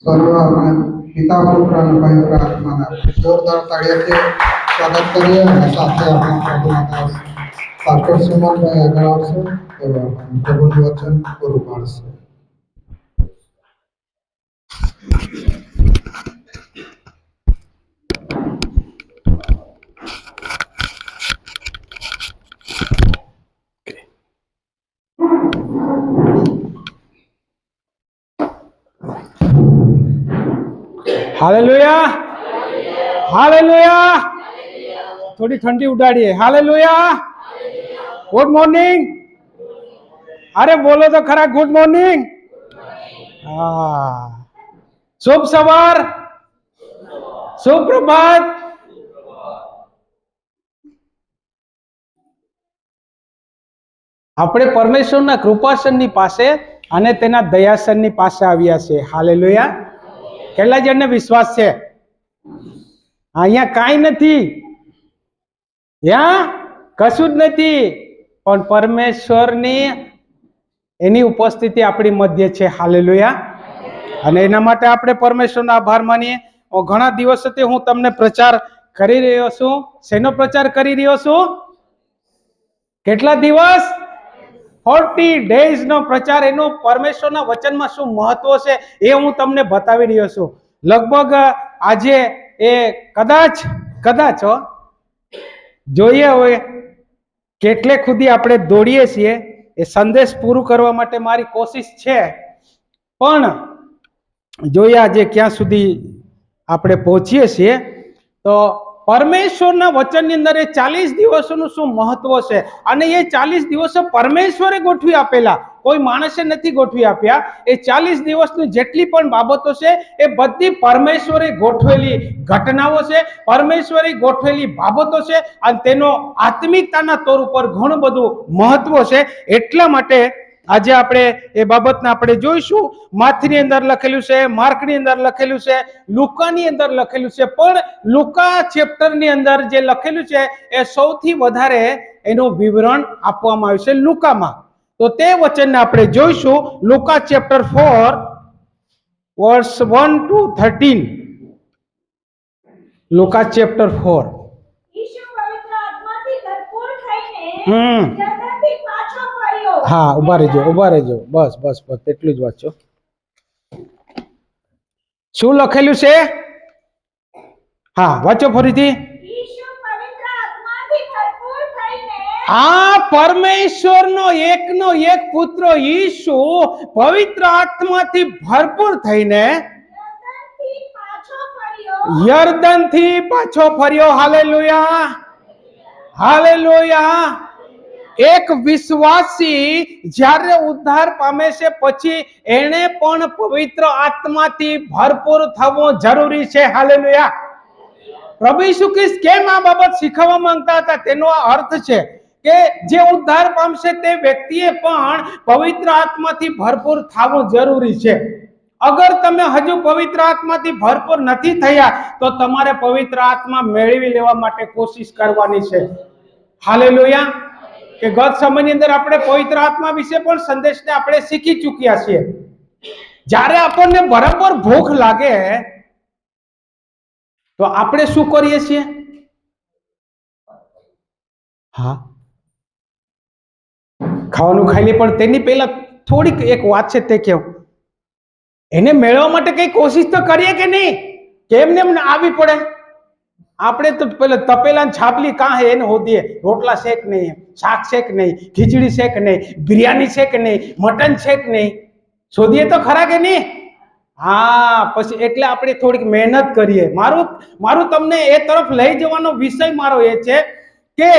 सर्व पिता पुत्र અને પવિત્ર આત્માના જોરદાર તાળીઓથી સ્વાગત કરીએ અને સાથે આપણે પ્રભુના દાસ પાસ્ટર સુમનભાઈ આગળ આવશે તેઓ પ્રભુનું વચન પૂરું પાડશે. हालेलुया हालेलुया थोड़ी ठंडी उड़ाड़िए. Hallelujah good morning. अरे बोलो तो खरा गुड मॉर्निंग. हाँ शुभ सवार शुभ प्रभात. આપણે પરમેશ્વરના કૃપાસનની પાસે અને તેના દયાસનની પાસે આવ્યા છે. હાલેલુયા. કેટલા જણને વિશ્વાસ છે અહીંયા કાંઈ નથી, ત્યાં કશું જ નથી, પણ પરમેશ્વરની એની ઉપસ્થિતિ આપણી મધ્ય છે. હાલેલુયા. અને એના માટે આપણે પરમેશ્વરનો આભાર માનીએ. ઘણા દિવસોથી હું તમને પ્રચાર કરી રહ્યો છું. શેનો પ્રચાર કરી રહ્યો છું? કેટલા દિવસ? 40 days નો પ્રચાર. એનો પરમેશ્વરના વચનમાં શું મહત્વ છે એ હું તમને બતાવી રહ્યો છું. લગભગ આજે એ કદાચ જોઈએ હવે કેટલે સુધી આપણે દોડીએ છીએ. એ સંદેશ પૂરું કરવા માટે મારી કોશિશ છે, પણ જોઈએ આજે ક્યાં સુધી આપણે પહોંચીએ છીએ. તો પરમેશ્વરના વચનની અંદર એ 40 દિવસોનું શું મહત્વ છે, અને એ 40 દિવસો પરમેશ્વરે ગોઠવી આપેલા, કોઈ માણસે નથી ગોઠવી આપ્યા. એ 40 દિવસની જેટલી પણ બાબતો છે એ બધી પરમેશ્વરે ગોઠવેલી ઘટનાઓ છે, પરમેશ્વરે ગોઠવેલી બાબતો છે, અને તેનો આત્મિકતાના તોર ઉપર ઘણું બધું મહત્વ છે. એટલા માટે આજે આપણે એ બાબતને આપણે જોઈશું. માથની અંદર લખેલું છે, માર્કની અંદર લખેલું છે, લુકાની અંદર લખેલું છે, પણ લુકા ચેપ્ટરની અંદર જે લખેલું છે એ સૌથી વધારે એનું વિવરણ આપવામાં આવ્યું છે લુકામાં. તો તે વચનને આપણે જોઈશું. Luka chapter 4 verse 1 to 13. Luka chapter 4. ઈસુ પવિત્ર આત્માથી ભરપૂર થઈને જન્નતથી પાછો ફર્યો. હા, ઉભા રહેજો. બસ એટલું જ વાંચો. શું લખેલું છે? હા, વાંચો ફરીથી. ઈસુ પવિત્ર આત્માથી ભરપૂર થઈને આ પરમેશ્વરનો એકનો એક પુત્ર ઈસુ પવિત્ર આત્માથી ભરપૂર થઈને યર્દનથી પાછો ફર્યો. Hallelujah hallelujah. એક વિશ્વાસી જ્યારે ઉદ્ધાર પામે છે પછી એને પણ પવિત્ર આત્માથી ભરપૂર થવો જરૂરી છે. હાલેલુયા. પ્રભુ ઈસુ ખ્રિસ્ત કેમ આ બાબત શીખવવા માંગતા હતા? તેનો આ અર્થ છે કે જે ઉદ્ધાર પામશે તે વ્યક્તિએ પણ પવિત્ર આત્માથી ભરપૂર થવું જરૂરી છે. અગર તમે હજુ પવિત્ર આત્માથી ભરપૂર નથી થયા તો તમારે પવિત્ર આત્મા મેળવી લેવા માટે કોશિશ કરવાની છે. હાલેલુયા. કે ગત સમયની અંદર આપણે પવિત્ર આત્મા વિશે પણ સંદેશને આપણે શીખી ચૂક્યા છીએ. જ્યારે આપણને બરાબર ભૂખ લાગે તો આપણે શું કરીએ છીએ? હા, ખાવાનું ખાઈ લે, પણ તેની પહેલા થોડીક એક વાત છે તે કેવું, એને મેળવવા માટે કઈ કોશિશ તો કરીએ કે નહીં? કેમને એમને આવી પડે? આપણે તો પેલા તપેલા છાપલી કાં હે એને હોદીએ, રોટલા શેક નહીં, શાક શેક નહીં, ખીચડી શેક નહીં, બિરયાની શેક નહીં, મટન શેક નહીં, શોધીએ તો ખરા કે નહીં? હા, પછી એટલે આપણે થોડીક મહેનત કરીએ. મારું તમને એ તરફ લઈ જવાનો વિષય મારો એ છે કે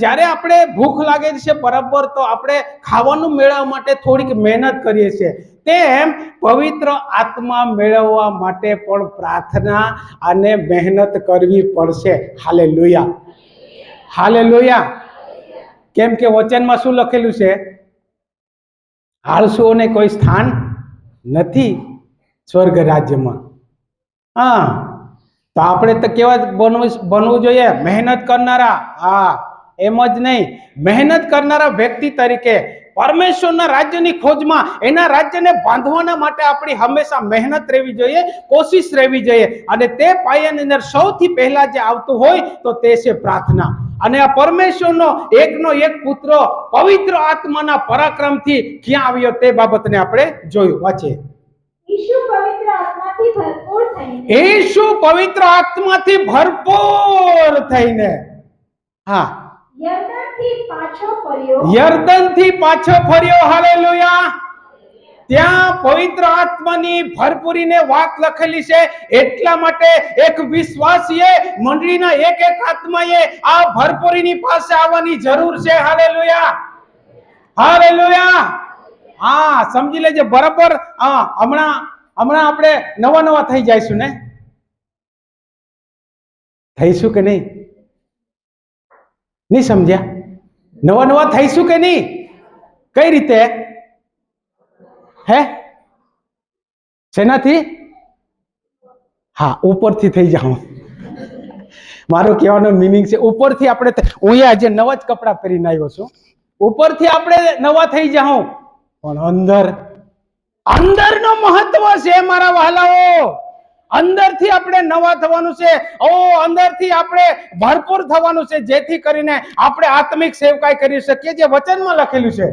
જ્યારે આપણે ભૂખ લાગે છે બરાબર, તો આપણે ખાવાનું મેળવવા માટે થોડીક મહેનત કરીએ છીએ. તેમ પવિત્ર આત્મા મેળવવા માટે પણ પ્રાર્થના અને મહેનત કરવી પડશે. Hallelujah hallelujah. કેમ કે વચનમાં શું લખેલું છે? આળસુઓને કોઈ સ્થાન નથી સ્વર્ગ રાજ્યમાં. હા, તો આપણે તો કેવા બનવું જોઈએ? મહેનત કરનારા. હા, એમ જ નહીં, મહેનત કરનારા વ્યક્તિ તરીકે પરમેશ્વરના રાજ્યની ખોજમાં, એના રાજ્યને બાંધવાના માટે આપણી હંમેશા મહેનત રહેવી જોઈએ, કોશિશ રહેવી જોઈએ. અને તે પાયાની અંદર સૌથી પહેલા જે આવતું હોય તો તે છે પ્રાર્થના. અને આ પરમેશ્વરનો એકનો એક પુત્ર પવિત્ર આત્માના પરાક્રમથી ક્યાં આવ્યો તે બાબતને આપણે જોયું. વાંચીએ. ઈસુ પવિત્ર આત્માથી ભરપૂર થઈને ઈસુ પવિત્ર આત્માથી ભરપૂર થઈને હા યર્દનથી પાછો ફર્યો. યર્દનથી પાછો ફર્યો. હાલેલુયા. ત્યાં પવિત્ર આત્માની ભરપૂરીને વાત લખેલી છે. એટલા માટે એક વિશ્વાસીએ, મંડળીના એક એક આત્માએ આ ભરપૂરીની પાસે આવવાની જરૂર છે. Hallelujah, hallelujah. હા, સમજી લેજે બરાબર. હા, હમણાં આપણે નવા થઈ જઈશું ને? થઈશું કે નહીં? નહીં સમજ્યા? નવા થઈશું કે નહીં? કઈ રીતે? હે, શેનાથી? હા, ઉપરથી થઈ જાઓ. મારો કહેવાનો મિનિંગ છે ઉપરથી આપણે. હું આજે નવા જ કપડા પહેરીને આવ્યો છું. ઉપરથી આપણે નવા થઈ જાઓ, પણ અંદરનો મહત્વ છે મારા વહાલાઓ. અંદરથી આપણે નવા થવાનું છે. અંદરથી આપણે ભરપૂર થવાનું છે, જેથી કરીને આપણે આત્મિક સેવકાઈ કરી શકીએ, જે વચનમાં લખેલું છે.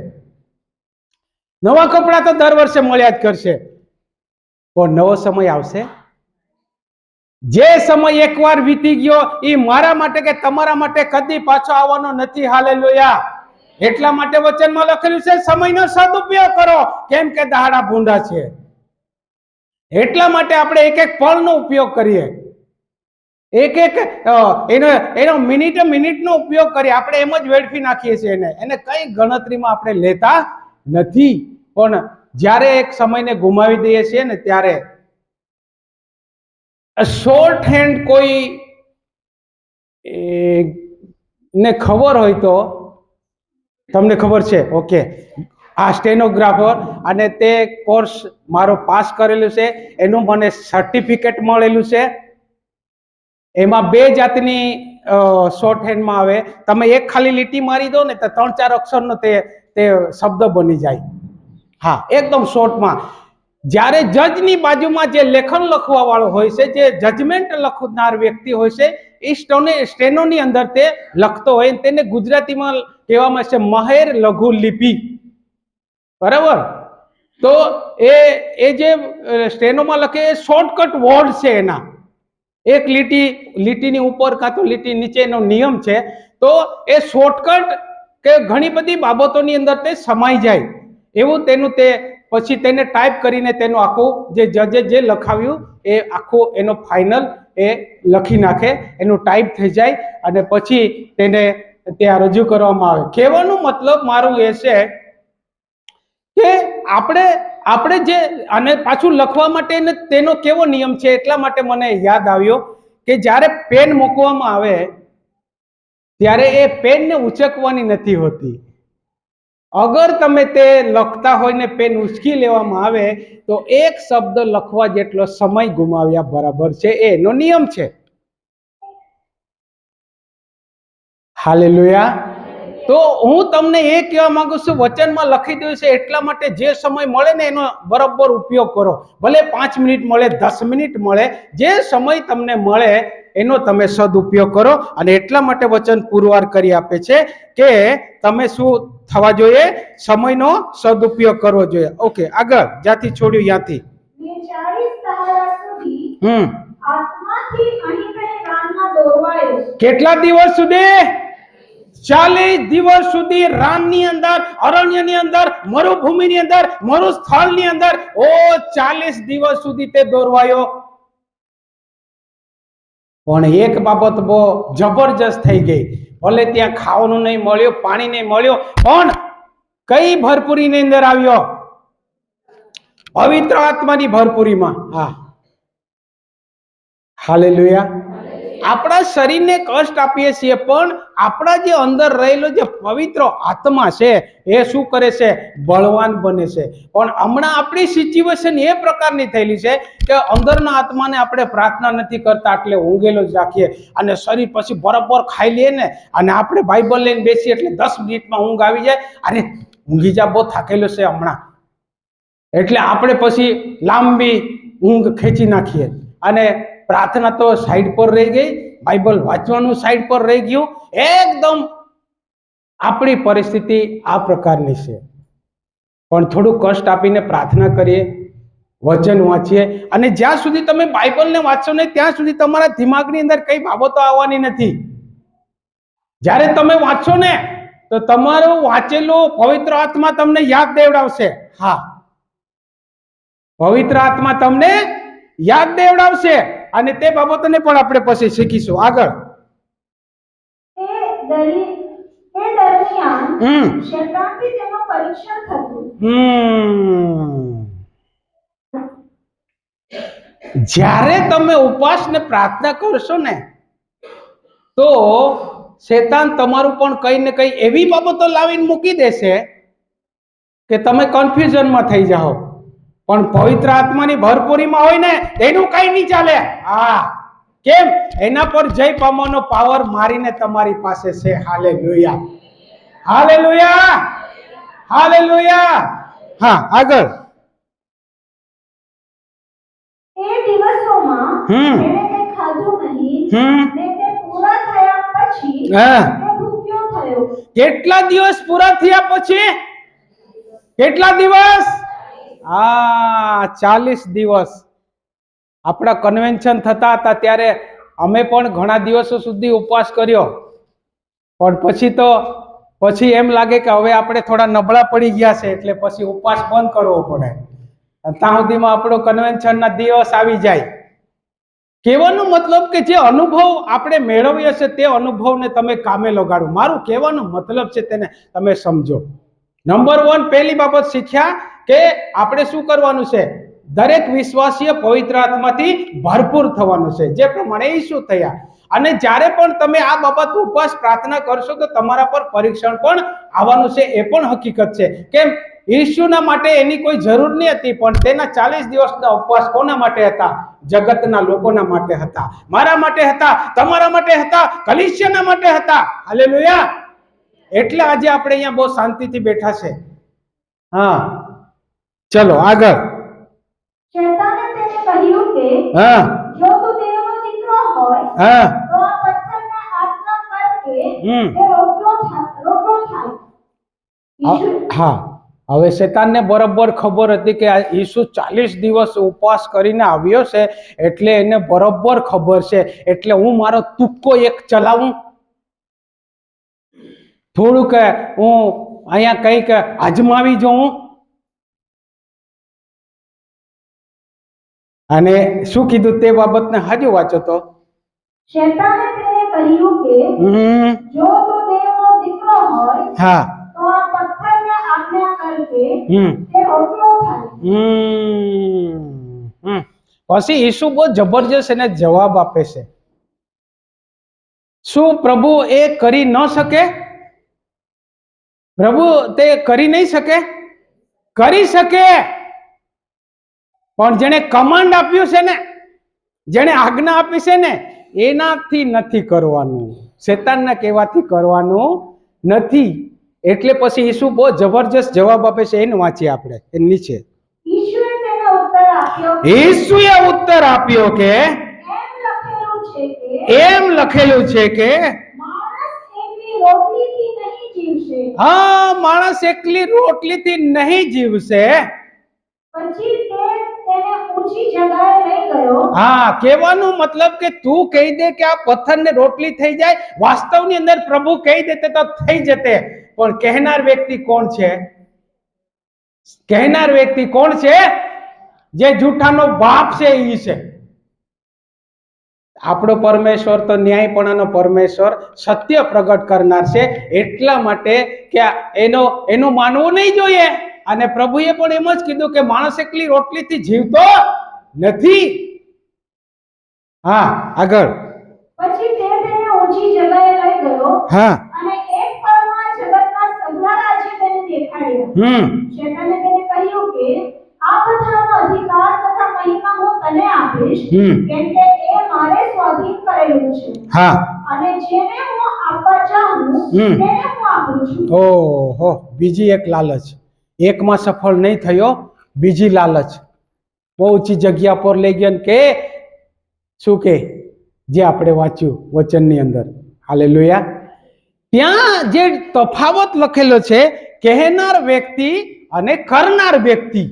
નવા કપડા તો દર વર્ષે મળ્યા જ કરશે, પણ નવો સમય આવશે. જે સમય એકવાર વીતી ગયો એ મારા માટે કે તમારા માટે કદી પાછો આવવાનો નથી. હાલેલુયા. એટલા માટે વચનમાં લખેલું છે સમયનો સદુપયોગ કરો, કેમ કે દાડા ભૂંડા છે. એટલા માટે આપણે એક એક પળનો ઉપયોગ કરીએ, એક એક એનો મિનિટનો ઉપયોગ કરીએ. આપણે એમ જ વેડફી નાખીએ છીએ એને કઈ ગણતરીમાં આપણે લેતા નથી. પણ જ્યારે એક સમયને ગુમાવી દઈએ છીએ ને, ત્યારે શોર્ટ હેન્ડ કોઈ ને ખબર હોય તો તમને ખબર છે. ઓકે, આ સ્ટેનોગ્રાફર, અને તે કોર્સ મારો પાસ કરેલું છે, એનું મને સર્ટિફિકેટ મળેલું છે. એમાં 2 જાતની શોર્ટ હેન્ડમાં આવે. તમે એક ખાલી લીટી મારી દો ને તો 3-4 અક્ષરનો તે શબ્દ બની જાય. હા, એકદમ શોર્ટમાં. જ્યારે જજની બાજુમાં જે લેખન લખવા વાળો હોય છે, જે જજમેન્ટ લખનાર વ્યક્તિ હોય છે, એ સ્ટેનોની અંદર તે લખતો હોય, તેને ગુજરાતીમાં કહેવામાં છે મહેર લઘુ લિપિ. બરાબર? તો એ જે સ્ટેનોમાં લખે એ શોર્ટકટ વર્ડ છે. એના એક લીટીની ઉપર કાં તો લીટી નીચેનો નિયમ છે. તો એ શોર્ટકટ કે ઘણી બધી બાબતોની અંદર તે સમાઈ જાય એવું તેનું તે પછી તેને ટાઈપ કરીને તેનું આખું જે જજે જે લખાવ્યું એ આખું એનો ફાઇનલ એ લખી નાખે, એનું ટાઈપ થઈ જાય અને પછી તેને ત્યાં રજૂ કરવામાં આવે. કહેવાનો મતલબ મારું એ છે કે આપણે જે અને પાછું લખવા માટે તેનો કેવો નિયમ છે. એટલા માટે મને યાદ આવ્યો કે જ્યારે પેન મૂકવામાં આવે ત્યારે એ પેનને ઉચકવાની નથી હોતી. અગર તમે તે લખતા હોય ને પેન ઉચકી લેવામાં આવે તો એક શબ્દ લખવા જેટલો સમય ગુમાવ્યા બરાબર છે. એનો નિયમ છે. હાલેલુયા. તો હું તમને એ કહેવા માંગુ છું, વચનમાં લખી દઉં છે એટલા માટે જે સમય મળે ને એનો બરાબર ઉપયોગ કરો. ભલે 5 મિનિટ મળે, 10 મિનિટ મળે, જે સમય તમને મળે એનો તમે સદુપયોગ કરો. અને એટલા માટે વચન પુરવાર કરી આપે છે કે તમે શું થવા જોઈએ? સમયનો સદુપયોગ કરવો જોઈએ. ઓકે, આગળ જ્યાંથી છોડ્યું ત્યાંથી. 40 દાડા સુધી આત્માથી અહીં કંઈ રાનમાં દોરવાયો. કેટલા દિવસ સુધી? 40 દિવસ સુધી રાનની અંદર, અરણ્યની અંદર, મરુભૂમિની અંદર, મરુસ્થળની અંદર 40 દિવસ સુધી તે દોરવાયો. પણ એક બાબત બહુ જબરજસ્ત થઈ ગઈ. ભલે ત્યાં ખાવાનું નહીં મળ્યું, પાણી નહીં મળ્યું, પણ કઈ ભરપૂરીની અંદર આવ્યો? પવિત્ર આત્માની ભરપૂરીમાં. હા, હાલેલુયા. આપણા શરીરને કષ્ટ આપીએ છીએ, પણ આપણા જે અંદર રહેલો જે પવિત્ર આત્મા છે એ શું કરે છે? બળવાન બને છે. પણ હમણાં આપણી સિચ્યુએશન એ પ્રકારની થયેલી છે કે અંદરના આત્માને આપણે પ્રાર્થના નથી કરતા, એટલે ઊંઘેલો જ રાખીએ, અને શરીર પછી બરાબર ખાઈ લઈએ ને, અને આપણે બાઇબલ લઈને બેસીએ એટલે 10 મિનિટમાં ઊંઘ આવી જાય. અરે ઊંઘી જા, બહુ થાકેલો છે હમણાં, એટલે આપણે પછી લાંબી ઊંઘ ખેંચી નાખીએ, અને પ્રાર્થના તો સાઈડ પર રહી ગઈ, બાઇબલ વાંચવાનું સાઈડ પર રહી ગયું. એકદમ આપણી પરિસ્થિતિ આ પ્રકારની છે. પણ થોડું કષ્ટ આપીને પ્રાર્થના કરીએ, વચન વાંચીએ, અને જ્યાં સુધી તમે બાઇબલને વાંચો નહીં ત્યાં સુધી તમારા દિમાગની અંદર કઈ બાબતો આવવાની નથી. જ્યારે તમે વાંચો ને તો તમારું વાંચેલું પવિત્ર આત્મા તમને યાદ દેવડાવશે. હા, પવિત્ર આત્મા તમને યાદ દેવડાવશે, અને તે બાબતોને પણ આપણે પછી શીખીશું આગળ. તે દરમિયાન શૈતાનથી તેનું પરીક્ષણ થતું. જ્યારે તમે ઉપવાસ ને પ્રાર્થના કરશો ને તો શૈતાન તમારું પણ કઈ ને કઈ એવી બાબતો લાવીને મૂકી દેશે કે તમે કન્ફ્યુઝનમાં થઈ જાઓ. પણ પવિત્ર આત્માની ભરપૂરીમાં હોય ને એનું કઈ નહીં ચાલે. હા, કેમ? એના પર જય પામવાનો પાવર મારીને તમારી પાસે છે. Hallelujah, hallelujah, hallelujah. હા, આગળ. એ દિવસોમાં એણે કંઈ ખાધું નહીં, ને તે પૂરા થયા પછી તે ભૂખ્યો થયો. કેટલા દિવસ પૂરા થયા પછી? કેટલા દિવસ? 40 દિવસ. આપણા કન્વેન્શન થતા હતા ત્યારે અમે પણ ઘણા દિવસો સુધી ઉપવાસ કર્યો, પણ પછી એમ લાગે કે હવે આપણે થોડા નબળા પડી ગયા છે, એટલે પછી ઉપવાસ બંધ કરવો પડે. ત્યાં સુધીમાં આપણો કન્વેન્શનના દિવસ આવી જાય. કહેવાનો મતલબ કે જે અનુભવ આપણે મેળવ્યો છે તે અનુભવને તમે કામે લગાડો. મારું કહેવાનો મતલબ છે તેને તમે સમજો. નંબર 1 પહેલી બાબત શીખ્યા કે આપણે શું કરવાનું છે? દરેક વિશ્વાસીએ પવિત્ર આત્માથી ભરપૂર થવાનું છે, જે પ્રમાણે ઈસુ થયા. અને જ્યારે પણ તમે આ બાબત ઉપવાસ પ્રાર્થના કરશો તો તમારા પર પરીક્ષણ પણ આવવાનું છે, એ પણ હકીકત છે. કેમ? ઈસુના માટે એની કોઈ જરૂર નહીં હતી, પણ તેના 40 દિવસના ઉપવાસ કોના માટે હતા? જગતના લોકોના માટે હતા, મારા માટે હતા, તમારા માટે હતા, કલીસિયાના માટે હતા. હાલેલુયા. એટલે આજે આપણે અહીંયા બહુ શાંતિથી બેઠા છે. હા, ચલો આગળ. શૈતાને તેને કહ્યું કે જો તું દેવનો દીકરો હોય તો આ પથ્થરને આજ્ઞા કર કે તે રોટલો થાય. હા, હવે શૈતાનને બરોબર ખબર હતી કે ઈસુ 40 દિવસ ઉપવાસ કરીને આવ્યો છે, એટલે એને બરોબર ખબર છે. એટલે હું મારો તુક્કો એક ચલાવું, થોડુંક હું અહીંયા કંઈક અજમાવી જોઉં. અને શું કીધું તે બાબતને હજુ વાંચો તો. શૈતાને તેને કહ્યું કે જો તું દેવનો દીકરો હોય તો આ પથ્થરને આજ્ઞા કર કે તે રોટલો થાય. પછી ઈસુ બહુ જબરજસ્ત એને જવાબ આપે છે. શું પ્રભુ એ કરી ન શકે? પ્રભુ તે કરી નહીં શકે? કરી શકે, પણ જેને કમાન્ડ આપ્યું છે ને, જેને આજ્ઞા આપી છે ને, એનાથી નથી કરવાનું, શૈતાનના કહેવાથી કરવાનું નથી. એટલે પછી ઈસુ બહુ જબરજસ્ત જવાબ આપે છે. એને વાંચીએ આપણે નીચે. ઈસુએ ઉત્તર આપ્યો કે એમ લખેલું છે કે હા, માણસ એકલી રોટલીથી નહીં જીવશે. પછી તે તેને ઊંચી જગ્યાએ લઈ ગયો. હા, કહેવાનો મતલબ કે તું કહી દે કે આ પથ્થરને રોટલી થઈ જાય, વાસ્તવની અંદર પ્રભુ કહી દેતે તો થઈ જતે. પણ કહેનાર વ્યક્તિ કોણ છે? કહેનાર વ્યક્તિ કોણ છે? જે જૂઠાનો બાપ છે એ છે. આપણો પરમેશ્વર તો ન્યાયપણાનો પરમેશ્વર, સત્ય પ્રગટ કરનાર છે. એટલા માટે કે એનું માનવું નહીં જોઈએ. અને પ્રભુએ પણ એમ જ કીધું કે માણસ એકલી રોટલીથી જીવતો નથી. હા, આગળ. પછી કર્યો હા અને એક પળમાં જગતના સગળા રાજ્ય તેને દેખાડ્યા. શેતાને તેને કહ્યું કે આ બધાનો અધિકાર તથા મહિમા હું તને આપીશ, કેમ કે એ મારે સ્વાધીન કરેલું છે. હા અને જેને હું આપવા ચાહું તેને હું આપું છું. ઓહો, બીજી એક લાલચ. એકમાં સફળ નહીં થયો, બીજી લાલચ બહુ ઊંચી જગ્યા પર લઈ ગયો કે શું કે જે આપણે વાંચ્યું વચનની અંદર. હાલેલુયા. ત્યાં જે તફાવત લખેલો છે કહેનાર વ્યક્તિ અને કરનાર વ્યક્તિ.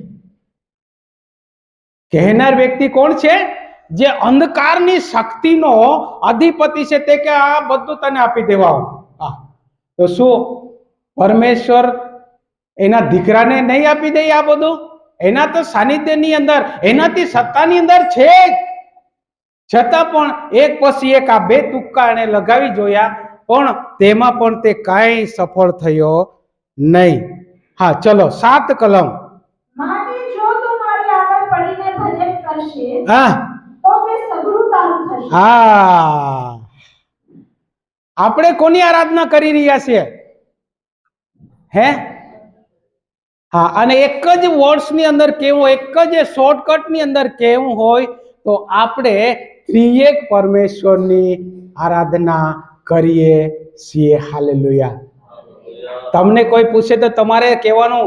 કહેનાર વ્યક્તિ કોણ છે? જે અંધકારની શક્તિનો અધિપતિ છે, તે કે આ બધું તને આપી દેવા. તો શું પરમેશ્વર એના દીકરાને નહીં આપી દે આ બધું? એના તો સાનિધ્યની અંદર, એનાથી સત્તાની અંદર છે જ, છતાં પણ એક પછી એક આ બે તુક્કા એને લગાવી જોયા, પણ તેમાં પણ તે કાંઈ સફળ થયો નહીં. હા ચલો 7 કલમ. માટે જો તું મારી આગળ પડીને ભજન કરશે હા તો તે સગળું તારું થશે. હા, આપણે કોની આરાધના કરી રહ્યા છીએ? હે? હા, અને એક જ વર્ડ્સની અંદર કેવું, એક જ શોર્ટકટની અંદર કેવું હોય તો આપણે ત્રિએક પરમેશ્વરની આરાધના કરીએ છીએ. હાલેલુયા. તમને કોઈ પૂછે તો તમારે કહેવાનું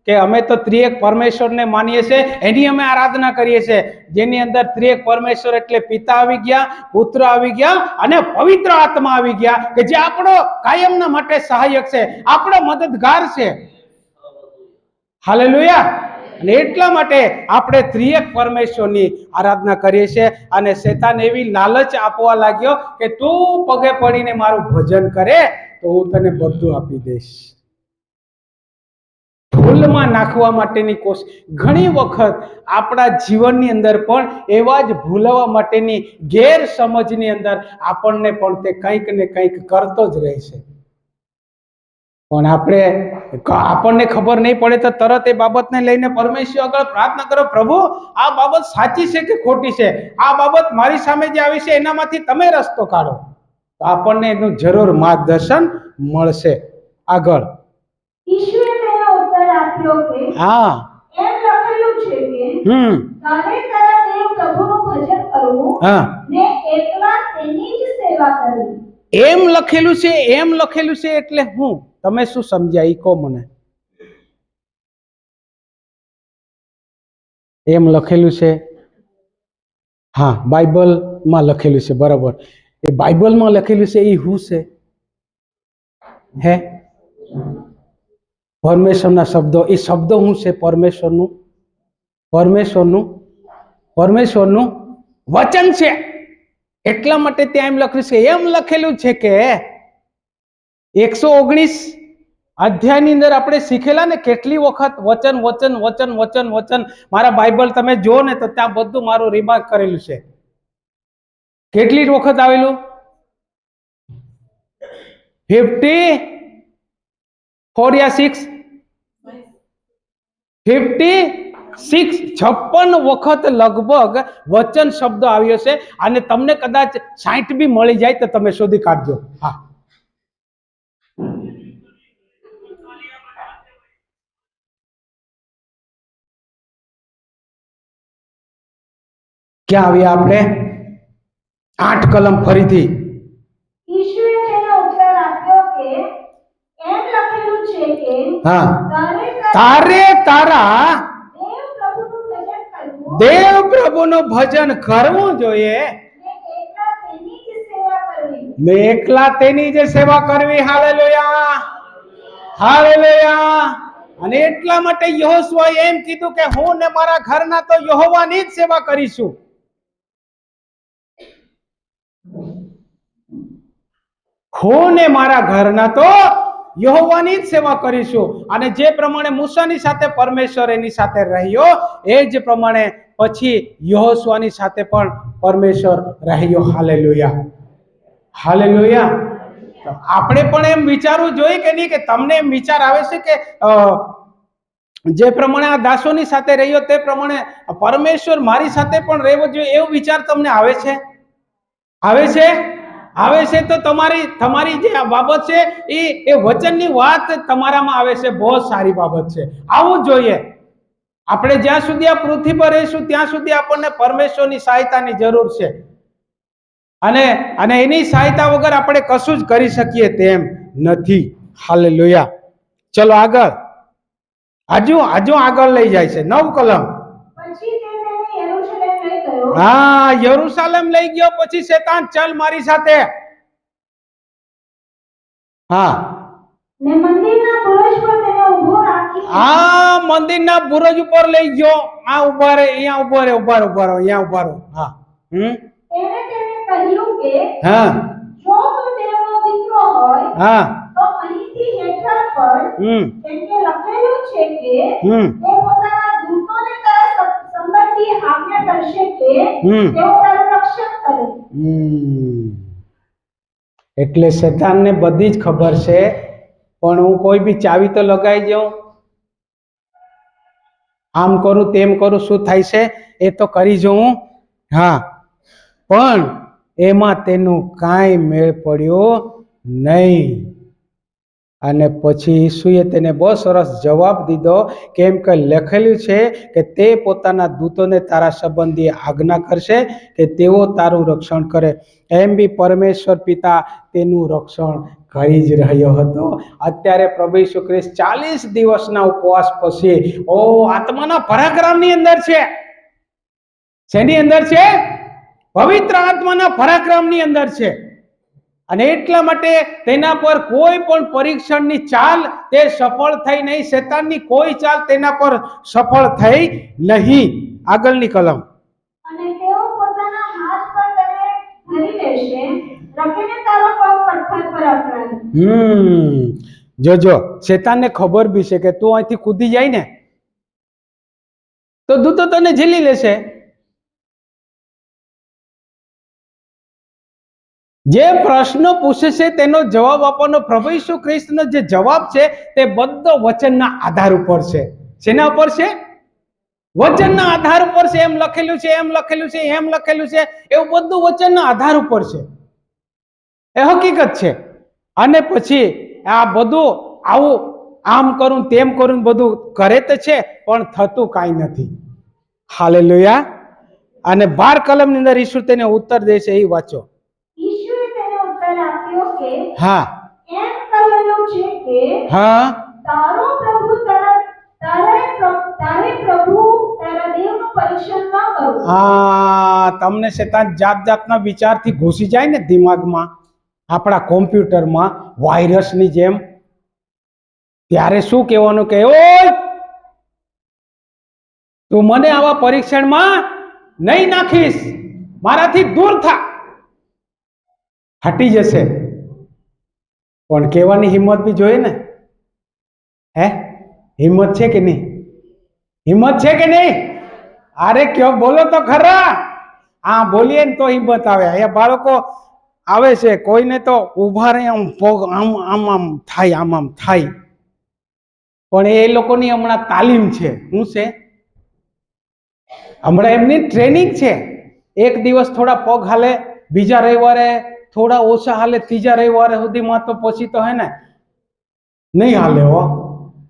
કે અમે તો ત્રિએક પરમેશ્વરને માનીએ છીએ, એની અમે આરાધના કરીએ છીએ. જેની અંદર ત્રિએક પરમેશ્વર એટલે પિતા આવી ગયા, પુત્ર આવી ગયા અને પવિત્ર આત્મા આવી ગયા, કે જે આપણો કાયમના માટે સહાયક છે, આપણો મદદગાર છે. હાલેલુયા. અને એટલા માટે આપણે ત્રિએક પરમેશ્વરની આરાધના કરીએ છીએ. અને શેતાન એવી લાલચ આપવા લાગ્યો કે તું પગે પડીને મારું ભજન કરે તો હું તને બધું આપી દઈશ. ભૂલમાં નાખવા માટેની કોશિશ. ઘણી વખત આપણા જીવનની અંદર પણ એવા જ ભૂલવા માટેની ગેરસમજની અંદર આપણને પણ તે કંઈક ને કંઈક કરતો જ રહે છે. પણ આપણને ખબર નહીં પડે તો તરત એ બાબતને લઈને પરમેશ્વર આગળ પ્રાર્થના કરો, પ્રભુ આ બાબત સાચી છે કે ખોટી છે? આ બાબત મારી સામે જે આવી છે એનામાંથી તમે રસ્તો કાઢો. તો આપણને એનું જરૂર માર્ગદર્શન મળશે. આગળ. ઈશ્વરે તેનો ઉત્તર આપ્યો કે હા એમ લખેલું છે કે તારે તારા દેવ પ્રભુનું ભજન કરવું ને એકલા તેની જ સેવા કરવી. એમ લખેલું છે, એમ લખેલું છે એટલે હું, તમે શું સમજ્યા ઈ કહો મને. એમ લખેલું છે, હા બાઇબલમાં લખેલું છે, બરાબર. એ બાઇબલમાં લખેલું છે એ હું છે? હે? પરમેશ્વરના શબ્દો. એ શબ્દો શું છે? પરમેશ્વરનું વચન છે. એટલા માટે ત્યાં એમ લખ્યું છે, એમ લખેલું છે કે 119 અધ્યાયની અંદર આપણે શીખેલા ને કેટલી વખત વચન વચન વચન વચન વચન. મારા બાઇબલ તમે જો ને તો ત્યાં બધું મારું રિમાર્ક કરેલું છે. કેટલી વખત આવેલું? 56 56 વખત લગભગ વચન શબ્દ આવ્યો છે. અને તમને કદાચ 60 બી મળી જાય તો તમે શોધી કાઢજો. હા, ક્યાં આવ્યા આપણે? 8 કલમ ફરીથી. ઈશ્વરે તેનો ઉત્તર આપ્યો કે એમ લખેલું છે કે હા, તારે તારા દેવ પ્રભુનું ભજન કરવું જોઈએ ને એકલા તેની જ સેવા કરવી. Hallelujah, hallelujah. અને એટલા માટે યહોશુઆએ એમ કીધું કે હું ને મારા ઘરના તો યહોવાની જ સેવા કરીશું. હું ને મારા ઘરના તો યહોવાની જ સેવા કરીશું. અને જે પ્રમાણે મૂસાની સાથે પરમેશ્વર એની સાથે રહ્યો, એ જ પ્રમાણે પછી યહોશુઆની સાથે પણ પરમેશ્વર રહ્યો. Hallelujah, hallelujah. આપણે પણ એમ વિચારવું જોઈએ કે નહીં? કે તમને એમ વિચાર આવે છે કે જે પ્રમાણે આ દાસોની સાથે રહ્યો તે પ્રમાણે પરમેશ્વર મારી સાથે પણ રહેવો જોઈએ, એવો વિચાર તમને આવે છે? આવે છે? આવે છે તો તમારી જે આ બાબત છે એ વચનની વાત તમારામાં આવે છે, બહુ સારી બાબત છે, આવું જ જોઈએ. આપણે જ્યાં સુધી આ પૃથ્વી પર રહીશું ત્યાં સુધી આપણને પરમેશ્વરની સહાયતાની જરૂર છે, અને એની સહાયતા વગર આપણે કશું જ કરી શકીએ તેમ નથી. હાલેલુયા. ચલો આગળ, હજુ આગળ લઈ જાય છે 9 કલમ. પછી તે તેને યરૂશલેમ લઈ ગયો. હા, યરૂશલેમ લઈ ગયો. પછી શેતાન ચલ મારી સાથે. હા, ને મંદિરના બુરુજ પર તેને ઊભો રાખી. હા, મંદિરના બુરુજ ઉપર લઈ ગયો. આ ઉભા રહે, અહીંયા ઉભા રહે, ઉભા રહો, અહીંયા ઉભા રહો. હા, તેને કહ્યું કે હા, જો તું દેવનો દીકરો હોય હા, તો અહીંથી હેઠળ પડ, કેમ કે લખેલું છે કે તે પોતાના દૂતોને તારા સંબંધી આજ્ઞા કરશે કે તેઓ તારું રક્ષણ કરે. એટલે શેતાનને બધી જ ખબર છે, પણ હું કોઈ બી ચાવી તો લગાઈ જાઉં, આમ કરું તેમ કરું, શું થાય છે એ તો કરી જોઉં. હા, પણ એમાં તેનું કાંઈ મેળ પડ્યો નહીં. અને પછી ઈસુએ તેને બહુ સરસ જવાબ દીધો, કેમ કે લખેલું છે કે તે પોતાના દૂતોને તારા સંબંધી આજ્ઞા કરશે કે તેઓ તારું રક્ષણ કરે. એમ બી પરમેશ્વર પિતા તેનું રક્ષણ કરી જ રહ્યો હતો. અત્યારે પ્રભુ ઈસુ ખ્રિસ્ત 40 દિવસના ઉપવાસ પછી આત્માના પરાક્રમની અંદર છે. શેની અંદર છે? પવિત્ર આત્માના પરાક્રમની અંદર છે. અને એટલા માટે તેના પર કોઈ પણ પરીક્ષણની ચાલ તે સફળ થઈ નહીં. શેતાનની કોઈ ચાલ તેના પર સફળ થઈ નહીં. આગળની કલમ. અને તેઓ પોતાના હાથ પર તેને ધરી લેશે, રખીને તારો પગ પથ્થર પર અકળાય. જોજો, શેતાનને ખબર બી છે કે તું અહીંથી કૂદી જાય ને તો દૂતો તને ઝીલી લેશે. જે પ્રશ્ન પૂછે છે તેનો જવાબ આપવાનો પ્રભુ ઈસુ ખ્રિસ્તનો જે જવાબ છે તે બધો વચનના આધાર ઉપર છે. શેના ઉપર છે? વચનના આધાર ઉપર છે. એમ લખેલું છે, એમ લખેલું છે, એમ લખેલું છે, એવું બધું વચનના આધાર ઉપર છે. એ હકીકત છે. અને પછી આ બધું આવું આમ કરું તેમ કરું બધું કરે તો છે, પણ થતું કાંઈ નથી. હાલેલુયા. અને 12 કલમની અંદર ઈસુ તેને ઉત્તર દે છે, એ વાંચો. હા, એમ કહેલું છે કે હા, તારો પ્રભુ તારે પ્રભુ તારા દેવનું પરીક્ષણ ન કરો. હા, તમને શેતાન જાત જાતના વિચારથી ઘૂસી જાય ને દિમાગમાં, આપણા કોમ્પ્યુટરમાં વાયરસની જેમ, ત્યારે શું કહેવાનું કે ઓય તું મને આવા પરીક્ષણમાં નહીં નાખીશ, મારાથી દૂર થા, હટી જશે. પણ કહેવાની હિંમત બી જોઈએ ને. હિંમત છે કે નહીં? હિંમત છે કે નહીં? અરે કયો, બોલો તો ખરા. હા, બોલીએ ને તો હિંમત આવે. અહીંયા બાળકો આવે છે, કોઈને તો ઊભા રહે આમ પગ આમ આમ આમ થાય, આમ આમ થાય, પણ એ લોકોની હમણાં તાલીમ છે. શું છે? હમણાં એમની ટ્રેનિંગ છે. એક દિવસ થોડા પગ હાલે, બીજા રવિવારે થોડા ઓછા હાલે, ત્રીજા રવિવારે સુધીમાં તો પછી તો હે ને નહીં હાલે હો,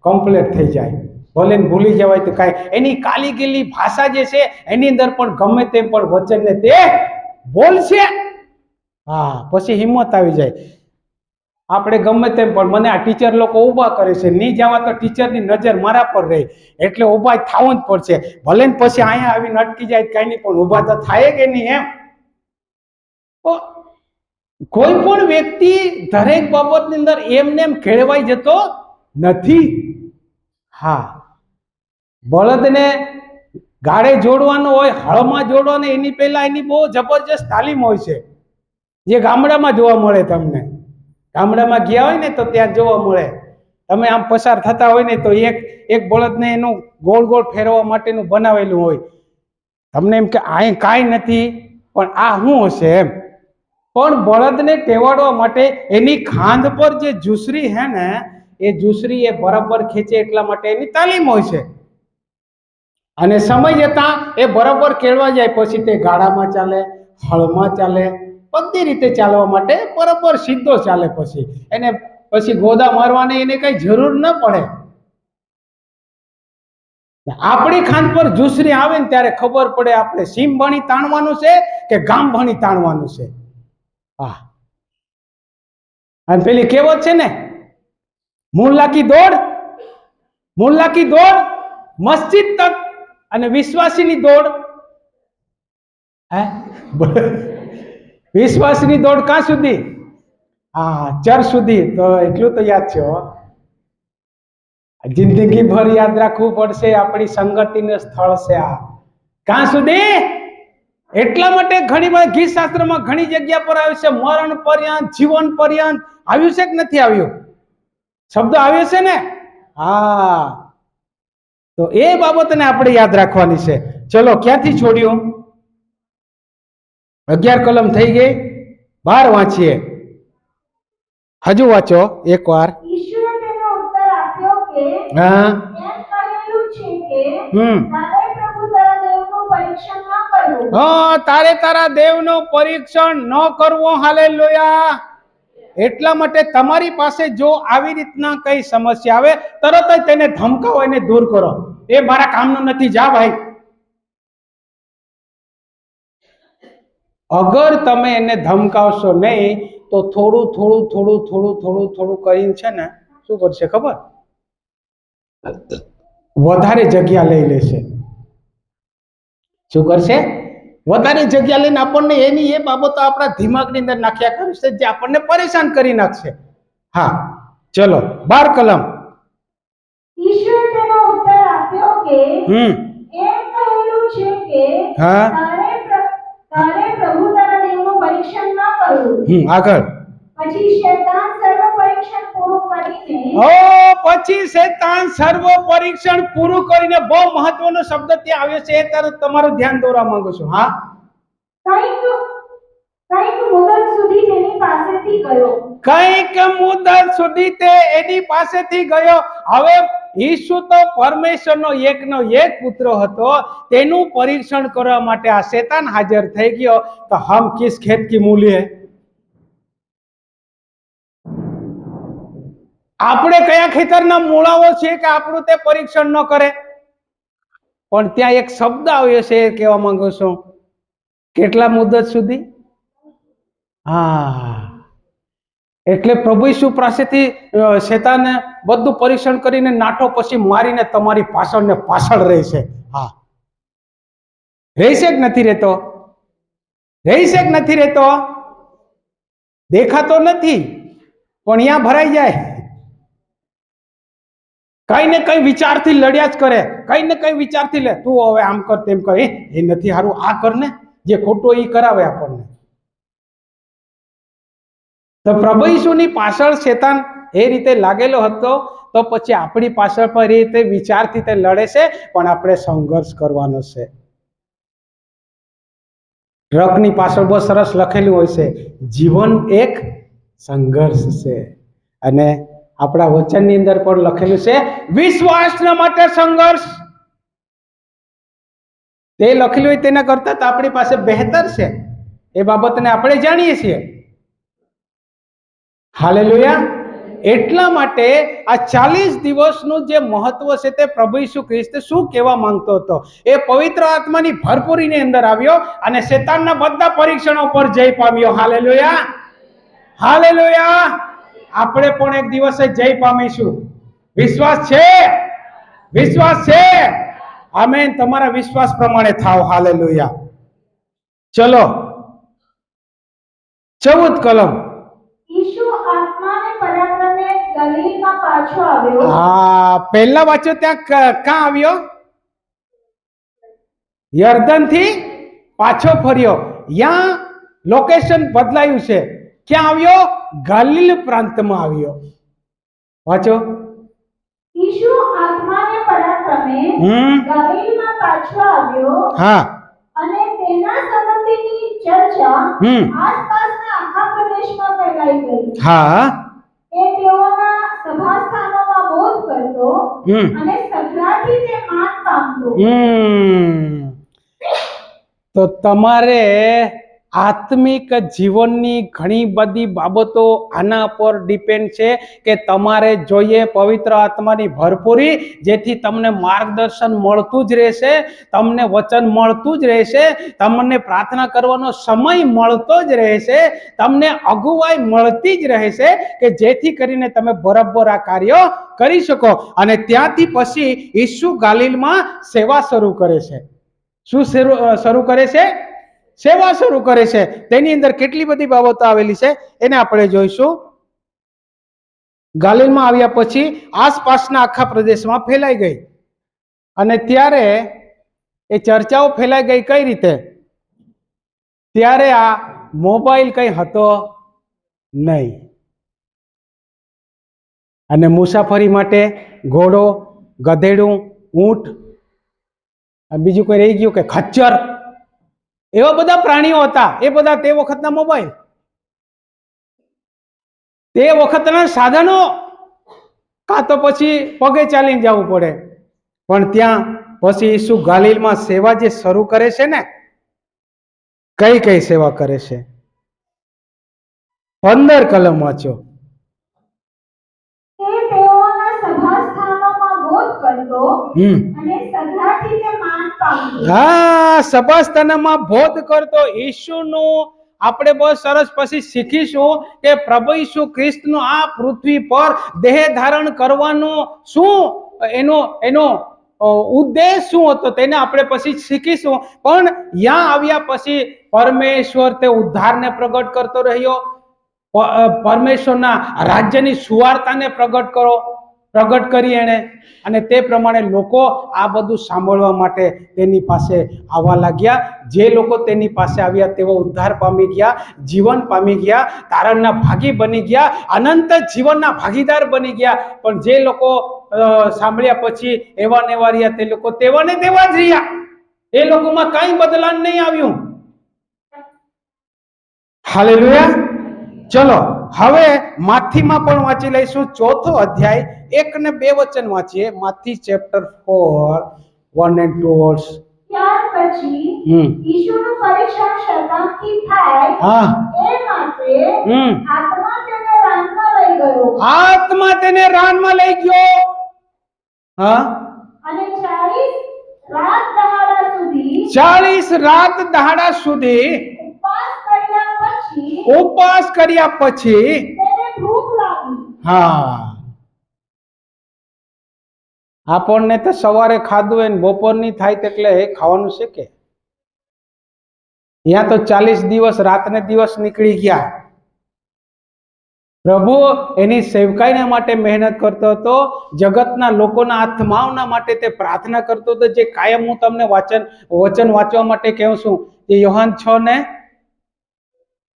કમ્પ્લીટ થઈ જાય. ભલે ભૂલી જવાય તો કાંઈ, એની કાલી ગીલી ભાષા જે છે એની અંદર પણ ગમે તેમ પણ વચનને તે બોલશે. હા, પછી હિંમત આવી જાય. આપણે ગમે તેમ પણ મને આ ટીચર લોકો ઊભા કરે છે, નહીં જવા તો ટીચરની નજર મારા પર રહી, એટલે ઊભા થવું જ પડશે. ભલે ને પછી અહીંયા આવીને અટકી જાય કાંઈ નહીં, પણ ઊભા તો થાય કે નહીં. એમ કોઈ પણ વ્યક્તિ દરેક બાબતની અંદર એમને એમ ખેડવાઈ જતો નથી. હા, બળદને ગાળે જોડવાનો હોય, હળમાં જોડવાનો, એની પહેલા એની બહુ જબરજસ્ત તાલીમ હોય છે, જે ગામડામાં જોવા મળે. તમને ગામડામાં ગયા હોય ને તો ત્યાં જોવા મળે. તમે આમ પસાર થતા હોય ને તો એક બળદને એનું ગોળ ગોળ ફેરવવા માટેનું બનાવેલું હોય. તમને એમ કે આ કાંઈ નથી, પણ આ શું હશે એમ. પણ બળદને ટેવાડવા માટે એની ખાંદ પર જે જુસરી હે ને, એ જુસરી એ બરાબર ખેંચે એટલા માટે એની તાલીમ હોય છે. અને સમય જતા એ બરાબર કેળવા જાય પછી તે ગાળામાં ચાલે, હળમાં ચાલે, બધી રીતે ચાલવા માટે બરોબર સીધો ચાલે, પછી એને પછી ગોદા મારવાની એને કઈ જરૂર ન પડે. આપણી ખાંડ પર જુસરી આવે ને ત્યારે ખબર પડે આપણે સીમ ભણી તાણવાનું છે કે ગામ ભણી તાણવાનું છે. હા, અને પેલી કહેવત છે ને, મુલ્લા કી દોડ મસ્જિદ તક અને વિશ્વાસીની દોડ વિશ્વાસની દોડ ક્યાં સુધી? હા, ચર સુધી. તો એટલું તો યાદ છે હો, જિંદગી ભર યાદ રાખવું પડશે, આપણી સંગતિનું સ્થળ છે આ. ક્યાં સુધી? એટલા માટે ઘણી વાર ગીત શાસ્ત્રમાં ઘણી જગ્યા પર આવ્યું છે મરણ પર્યંત, જીવન પર્યંત. આવ્યું છે કે નથી આવ્યું? શબ્દ આવ્યો છે ને? હા, તો એ બાબતને આપણે યાદ રાખવાની છે. ચલો, ક્યાંથી છોડ્યું? 11 કલમ થઈ ગઈ. 12 વાંચીએ. હજુ વાંચો એકવાર. ઈશ્વરે તેનો ઉત્તર આપ્યો કે હા, એમ કહેલું છે કે હમ. તારે પ્રભુ તારા દેવનું પરીક્ષણ ન કરવું. હા, તારે તારા દેવનું પરીક્ષણ ન કરવું. હાલેલુયા. એટલા માટે તમારી પાસે જો આવી રીતના કઈ સમસ્યા આવે, તરત જ તેને ધમકાવો, એને દૂર કરો. એ મારા કામનું નથી, જા ભાઈ. અગર તમે એને ધમકાવશો નહીં તો થોડું કરીને છે ને શું કરશે ખબર? વધારે જગ્યા લઈ લેશે. શું કરશે? વધારે જગ્યા લઈને આપણને એની એ બાબતો આપણા દિમાગની અંદર નાખ્યા કરશે, જે આપણને પરેશાન કરી નાખશે. હા, ચલો 12 કલમ. ઈશ્વરે તેનો ઉત્તર આપ્યો કે એમ કહેલું છે કે હા. તારે પ્રભુ તારા દેવનું પરીક્ષણ ન કરવું. આગળ. પછી શૈતાન સર્વ પરીક્ષણ પૂરું કરીને પછી શૈતાન સર્વ પરીક્ષણ પૂરું કરીને, બહુ મહત્વનો શબ્દ ત્યાં આવ્યો છે, એ તરત તમારું ધ્યાન દોરવા માંગુ છું. હા, કંઈક મુદત સુધી તેની પાસેથી ગયો. કંઈક મુદત સુધી તે એની પાસેથી ગયો. હવે ઈસુ તો પરમેશ્વરનો એકનો એક પુત્ર હતો, તેનું પરીક્ષણ કરવા માટે આ શૈતાન હાજર થઈ ગયો. તો હમ કિસ ખેત કી મૂલી હે? આપણે કયા ખેતરના મૂળાઓ છે કે આપણું તે પરીક્ષણ ન કરે? પણ ત્યાં એક શબ્દ આવ્યો છે, એ કહેવા માંગુ છું. કેટલા મુદત સુધી? હા, એટલે પ્રભુ ઈસુ પાસેથી શૈતાને બધું પરીક્ષણ કરીને નાઠો પછી મારીને તમારી પાછળ ને પાછળ રહેશે. હા, રહેશે કે નથી રહેતો? રહેશે કે નથી રહેતો? દેખાતો નથી પણ અહીંયા ભરાઈ જાય. કઈ ને કઈ વિચારથી લડ્યા જ કરે, કઈ ને કઈ વિચારથી લે, તું હવે આમ કર, તેમ કર, એ નથી સારું, આ કર ને, જે ખોટો એ કરાવે આપણને. તો પ્રભુ ઈસુની પાછળ શૈતાન એ રીતે લાગેલો હતો, તો પછી આપણી પાછળ પર એ રીતે વિચારથી તે લડે છે, પણ આપણે સંઘર્ષ કરવાનો છે. ટ્રકની પાછળ બહુ સરસ લખેલું હોય છે, જીવન એક સંઘર્ષ છે. અને આપણા વચનની અંદર પણ લખેલું છે, વિશ્વાસના માટે સંઘર્ષ. તે લખેલું હોય તેના કરતા તો આપણી પાસે બહેતર છે, એ બાબતને આપણે જાણીએ છીએ. હાલેલુયા. એટલા માટે આ 40 દિવસનું જે મહત્વ છે તે પ્રભુ ઈસુ ખ્રિસ્ત શું કહેવા માંગતો હતો, એ પવિત્ર આત્માની ભરપૂરીની અંદર આવ્યો અને શૈતાનના બધા પરીક્ષણો પર જય પામ્યો. Hallelujah, hallelujah. આપણે પણ એક દિવસે જય પામીશું. વિશ્વાસ છે? વિશ્વાસ છે? આમેન. તમારા વિશ્વાસ પ્રમાણે થાવ. હાલેલુયા. ચલો 14 કલમ. ઈસુ આત્માને પરાક્રમે ગલીલમાં પાછો આવ્યો. હા, પહેલા વાંચો ત્યાં ક્યાં આવ્યો? યર્દન થી પાછો ફર્યો. ત્યાં લોકેશન બદલાયું છે. ક્યાં આવ્યો? ગલીલ પ્રાંતમાં આવ્યો. વાંચો. ઈસુ આત્માને પરાક્રમે ગલીલમાં પાછો આવ્યો. હા, અને તેના સંબંધીની ચર્ચા આસપાસના આખા પ્રદેશમાં ફેલાઈ ગઈ. હા. એ તેઓના સભાસ્થાનોમાં બોધ કરતો અને સઘળાથી તે માન પામતો. તો તમારે આત્મિક જીવનની ઘણી બધી બાબતો આના પર ડિપેન્ડ છે કે તમારે જોઈએ પવિત્ર આત્માની ભરપૂરી, જેથી તમને માર્ગદર્શન મળતું જ રહેશે, તમને વચન મળતું જ રહેશે, તમને પ્રાર્થના કરવાનો સમય મળતો જ રહેશે, તમને અગુવાઈ મળતી જ રહેશે કે જેથી કરીને તમે બરાબર આ કાર્ય કરી શકો. અને ત્યાંથી પછી ઈસુ ગાલિલમાં સેવા શરૂ કરે છે. શું શરૂ કરે છે? સેવા શરૂ કરે છે. તેની અંદર કેટલી બધી બાબતો આવેલી છે એને આપણે જોઈશું. ગાલિલમાં આવ્યા પછી આસપાસના આખા પ્રદેશમાં ફેલાઈ ગઈ, અને ત્યારે એ ચર્ચાઓ ફેલાઈ ગઈ કઈ રીતે? ત્યારે આ મોબાઈલ કઈ હતો નહીં, અને મુસાફરી માટે ઘોડો, ગધેડું, ઊંટ, બીજું કોઈ રહી ગયું કે ખચ્ચર, એવા બધા પ્રાણીઓ હતા. એ બધા તે વખતના મોબાઈલ, તે વખતના સાધનો, કાં તો પછી પગે ચાલીને જવું પડે. પણ ત્યાં પછી ઈસુ ગાલિલમાં સેવા જે શરૂ કરે છે ને, કઈ કઈ સેવા કરે છે? 15 કલમ વાંચો. તે તેઓના સભાસ્થાનોમાં બોધ કરતો અને સભાથી તે માન પામતો. હા, સભાસ્થાનમાં બોધ કરતો. ઈસુનું આપણે બહુ સરસ પછી શીખીશું કે પ્રભુ ઈસુ ખ્રિસ્તનો આ પૃથ્વી પર દેહ ધારણ કરવાનો શું એનો ઉદ્દેશ શું હતો તેને આપણે પછી શીખીશું. પણ ત્યાં આવ્યા પછી પરમેશ્વર તે ઉદ્ધારને પ્રગટ કરતો રહ્યો, પરમેશ્વરના રાજ્યની સુવાર્તાને પ્રગટ કરી એણે, અને તે પ્રમાણે લોકો આ બધું સાંભળવા માટે તેની પાસે આવવા લાગ્યા. જે લોકો તેની પાસે આવ્યા તેઓ ઉદ્ધાર પામી ગયા, જીવન પામી ગયા, તારણના ભાગી બની ગયા, અનંત જીવનના ભાગીદાર બની ગયા. પણ જે લોકો સાંભળ્યા પછી એવા ને એવા રહ્યા, તે લોકો તેવા ને તેવા જ રહ્યા. એ લોકોમાં કઈ બદલાવ નહીં આવ્યું. હાલેલુયા. ચલો હવે માથીમાં પણ વાંચી લઈશું. 4થો અધ્યાય 1 ને 2 વચન વાંચીએ. માથી ચેપ્ટર 4 1 and 2 વર્સ. ત્યાર પછી ઈસુનું પરીક્ષણ શતાબ્દી થાય એ માટે આત્મા તેને રાનમાં લઈ ગયો. આત્મા તેને રાનમાં લઈ ગયો. હા, અને 40 રાત દહાડા સુધી 40 રાત દહાડા સુધી ઉપવાસ કર્યા પછી તેને ભૂખ લાગી. હા, આપણને તો સવારે ખાધું હોય ને બપોરની થાય એટલે ખાવાનું છે કે? ત્યાં તો 40 દિવસ રાત ને દિવસ નીકળી ગયા. પ્રભુ એની સેવકાઈના માટે મહેનત કરતો હતો, જગતના લોકોના આત્માઓના માટે તે પ્રાર્થના કરતો હતો. જે કાયમ હું તમને વચન વાંચવા માટે કહું છું, એ યોહાન 6 ને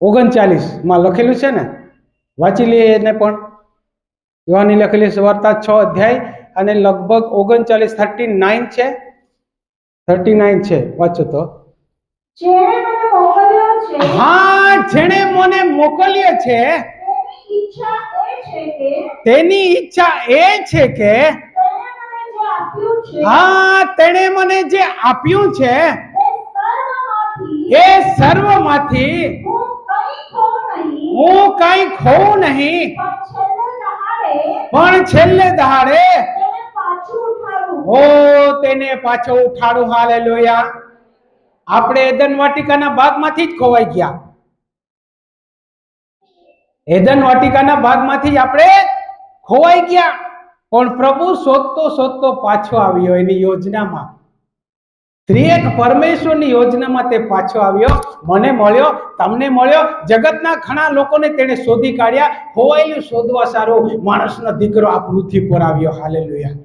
39 માં લખેલું છે ને, વાંચી લઈએ એને. પણ યોહાનની લખેલી સુવાર્તા 6 અધ્યાય અને લગભગ 39 છે, 39 છે. વાંચો તો. જેણે મને મોકલ્યો છે, હા, જેણે મને મોકલ્યો છે, તેની ઈચ્છા એ છે કે હા, તેણે મને જે આપ્યું છે એ સર્વમાંથી હું કઈ ખોઉં નહીં, પણ છેલ્લે દહાડે તેને પાછો ઉઠાડું. હાલેલુયા. આપણે એદન વાટિકાના ભાગમાંથી જ ખોવાઈ ગયા. એદન વાટિકાના ભાગમાંથી જ આપણે ખોવાઈ ગયા. પણ પ્રભુ શોધતો પાછો આવ્યો એની યોજનામાં. ત્રિએક પરમેશ્વરની યોજનામાં તે પાછો આવ્યો. મને મળ્યો, તમને મળ્યો, જગતના ઘણા લોકોને તેને શોધી કાઢ્યા. ખોવાયેલું શોધવા સારું માણસનો દીકરો આ પૃથ્વી પર આવ્યો. હાલેલુયા.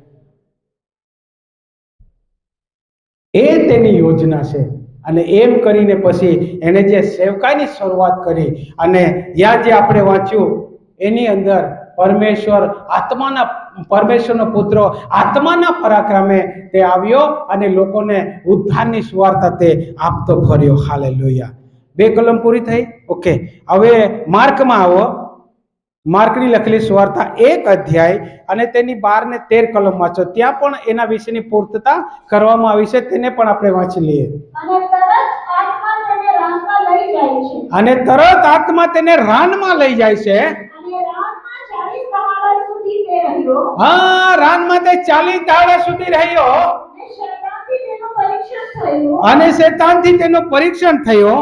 એ તેની યોજના છે. અને એમ કરીને પછી એને જે સેવકાઈની શરૂઆત કરી, અને યા જે આપણે વાંચ્યું એની અંદર પરમેશ્વરનો પુત્ર આત્માના પરાક્રમે તે આવ્યો અને લોકોને ઉદ્ધારની સુવાર્તા તે આપતો ફર્યો. હાલેલુયા. 2 કલમ પૂરી થઈ. ઓકે, હવે માર્કમાં આવો. માર્કની લખેલી સુવાર્તા 1 અધ્યાય અને તેની 12 ને 13 કલમ વાંચો. ત્યાં પણ એના વિશેની પૂર્તતા કરવામાં આવી છે, તેને પણ આપણે વાંચી લઈએ. અને તરત આત્મા તેને રાનમાં લઈ જાય અને તરત આત્મા તેને રાનમાં લઈ જાય છે. અને રાતમાં 40 દાડા સુધી તે રહ્યો. હા, રાનમાં તે 40 દાડા સુધી રહ્યો અને શેતાનથી તેનું પરીક્ષણ થયું. અને શેતાનથી તેનું પરીક્ષણ થયું.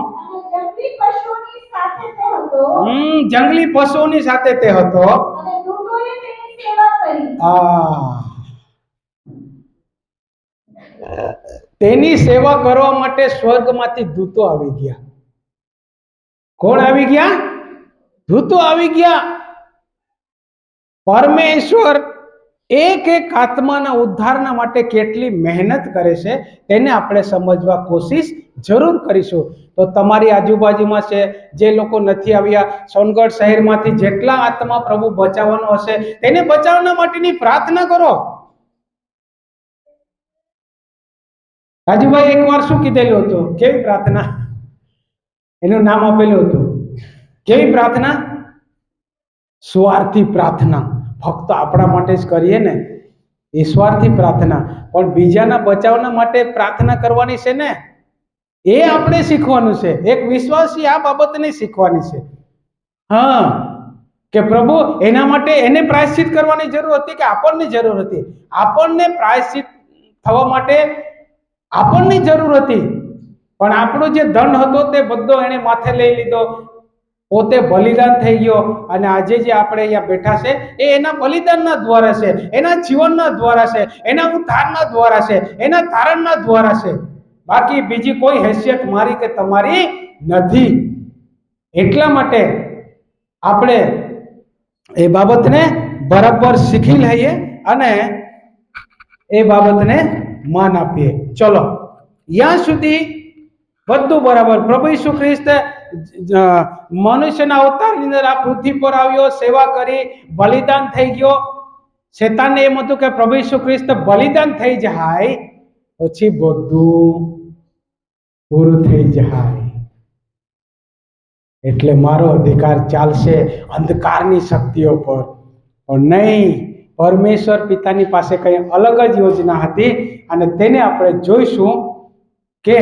અને જંગલી પશુઓની સાથે તે હતો. જંગલી પશુઓની સાથે તે હતો. અને દૂતોએ તેની સેવા કરી. તેની સેવા કરવા માટે સ્વર્ગમાંથી દૂતો આવી ગયા. કોણ આવી ગયા? દૂતો આવી ગયા. પરમેશ્વર એક એક આત્માના ઉદ્ધારના માટે કેટલી મહેનત કરે છે તેને આપણે સમજવા કોશિશ જરૂર કરીશું. તો તમારી આજુબાજુમાં છે જે લોકો નથી આવ્યા, સોનગઢ શહેરમાંથી જેટલા આત્મા પ્રભુ બચાવવાનો હશે તેને બચાવવા માટેની પ્રાર્થના કરો. રાજુભાઈ એકવાર શું કીધેલું હતું? કેવી પ્રાર્થના? એનું નામ આપેલું હતું. કેવી પ્રાર્થના? સ્વાર્થી પ્રાર્થના. ફક્ત આપણા માટે જ કરીએ ને એ સ્વાર્થી પ્રાર્થના, પણ બીજાના બચાવના માટે પ્રાર્થના કરવાની છે ને એ આપણે શીખવાનું છે. એક વિશ્વાસી આ બાબતને શીખવાની છે. હા, કે પ્રભુ એના માટે એને પ્રાયશ્ચિત કરવાની જરૂર હતી કે આપણને જરૂર હતી? આપણને પ્રાયશ્ચિત થવા માટે આપણની જરૂર હતી, પણ આપણો જે દંડ હતો તે બધો એને માથે લઈ લીધો. પોતે બલિદાન થઈ ગયો અને આજે જે આપણે અહીંયા બેઠા છે એ એના બલિદાનના દ્વારા છે, એના જીવનના દ્વારા છે, એના ઉદ્ધારના દ્વારા છે, એના તારણના દ્વારા છે. બાકી બીજી કોઈ હેસિયત મારી કે તમારી નથી. એટલા માટે આપણે એ બાબતને બરાબર શીખી લઈએ અને એ બાબતને માન આપીએ. ચલો, ત્યાં સુધી બધું બરાબર. પ્રભુ ઈસુ ખ્રિસ્ત મનુષ્યના અવતારની અંદર આ પૃથ્વી પર આવ્યો, સેવા કરી, બલિદાન થઈ ગયો. શેતાનને એમ હતું કે પ્રભુ ઈસુ ખ્રિસ્ત બલિદાન થઈ જાય પછી બધું પૂરું થઈ જાય એટલે મારો અધિકાર ચાલશે અંધકારની શક્તિઓ પર. પણ નહીં, પરમેશ્વર પિતાની પાસે કઈ અલગ જ યોજના હતી અને તેને આપણે જોઈશું કે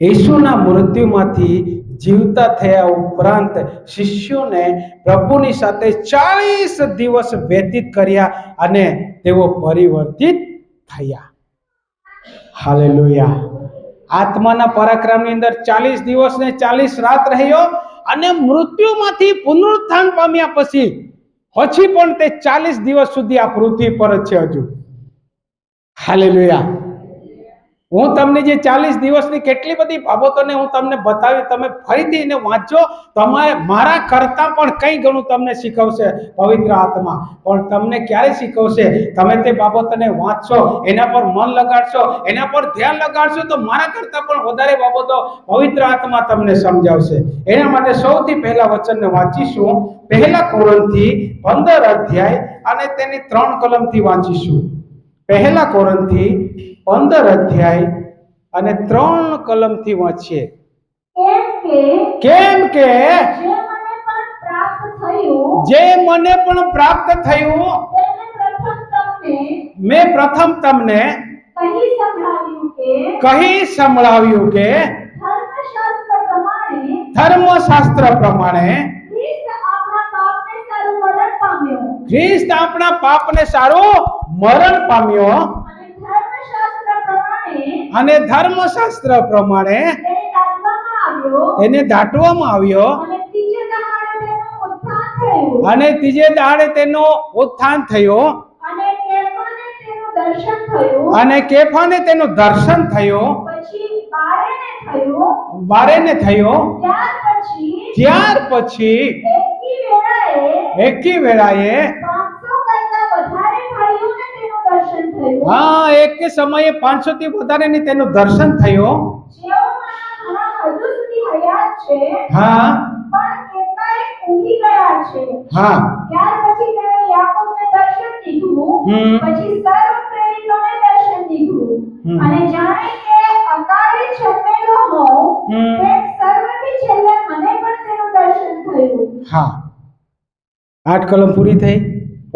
યીશુના મૃત્યુમાંથી જીવતા થયા ઉપરાંત શિષ્યોને પ્રભુની સાથે 40 દિવસ વ્યતીત કર્યા અને તેઓ પરિવર્તિત થયા. હાલેલુયા. આત્માના પરાક્રમની અંદર 40 દિવસ ને 40 રાત રહ્યો અને મૃત્યુમાંથી પુનરુત્થાન પામ્યા પછી પણ તે 40 દિવસ સુધી આ પૃથ્વી પર જ છે હજુ. હાલેલુયા. હું તમને જે 40 દિવસની કેટલી બધી બાબતોને હું તમને બતાવી, તમે ફરીથી એને વાંચો. તમારે મારા કરતા પણ કઈ ઘણું તમને શીખવશે પવિત્ર આત્મા. પણ તમને ક્યારે શીખવશે? તમે તે બાબતોને વાંચશો, એના પર મન લગાડશો, એના પર ધ્યાન લગાડશો તો મારા કરતા પણ વધારે બાબતો પવિત્ર આત્મા તમને સમજાવશે. એના માટે સૌથી પહેલા વચનને વાંચીશું, 1 કોરિન્થી 15 અધ્યાય અને તેની 3 કલમથી વાંચીશું. 1 કોરિન્થી 15 અધ્યાય અને 3 કલમથી વાંચીએ. કેમ કે જે મને પણ પ્રાપ્ત થયું મેં પ્રથમ તમને કહી સંભળાવ્યું કે ધર્મશાસ્ત્ર પ્રમાણે ખ્રિસ્ત આપણા પાપને સારું મરણ પામ્યો અને ધર્મશાસ્ત્ર પ્રમાણે એને દાટવામાં આવ્યો અને ત્રીજે દાડે તેનો ઉત્થાન થયો અને કેફાને તેનું દર્શન થયું, બારેને થયો. ત્યાર પછી એકી વેળાએ હા, એક સમયે 500 થી વધારે ની તેનું દર્શન થયું. હા હા. ત્યાર પછી તેણે યાકોબને દર્શન દીધું, પછી સર્વ પ્રેરિતોને દર્શન દીધું અને જાણે કે અકાળે જન્મેલો હોઉં તેમ સર્વથી છેલ્લે મને પણ તેનું દર્શન થયું. હા, 8 કલમ પૂરી થઈ.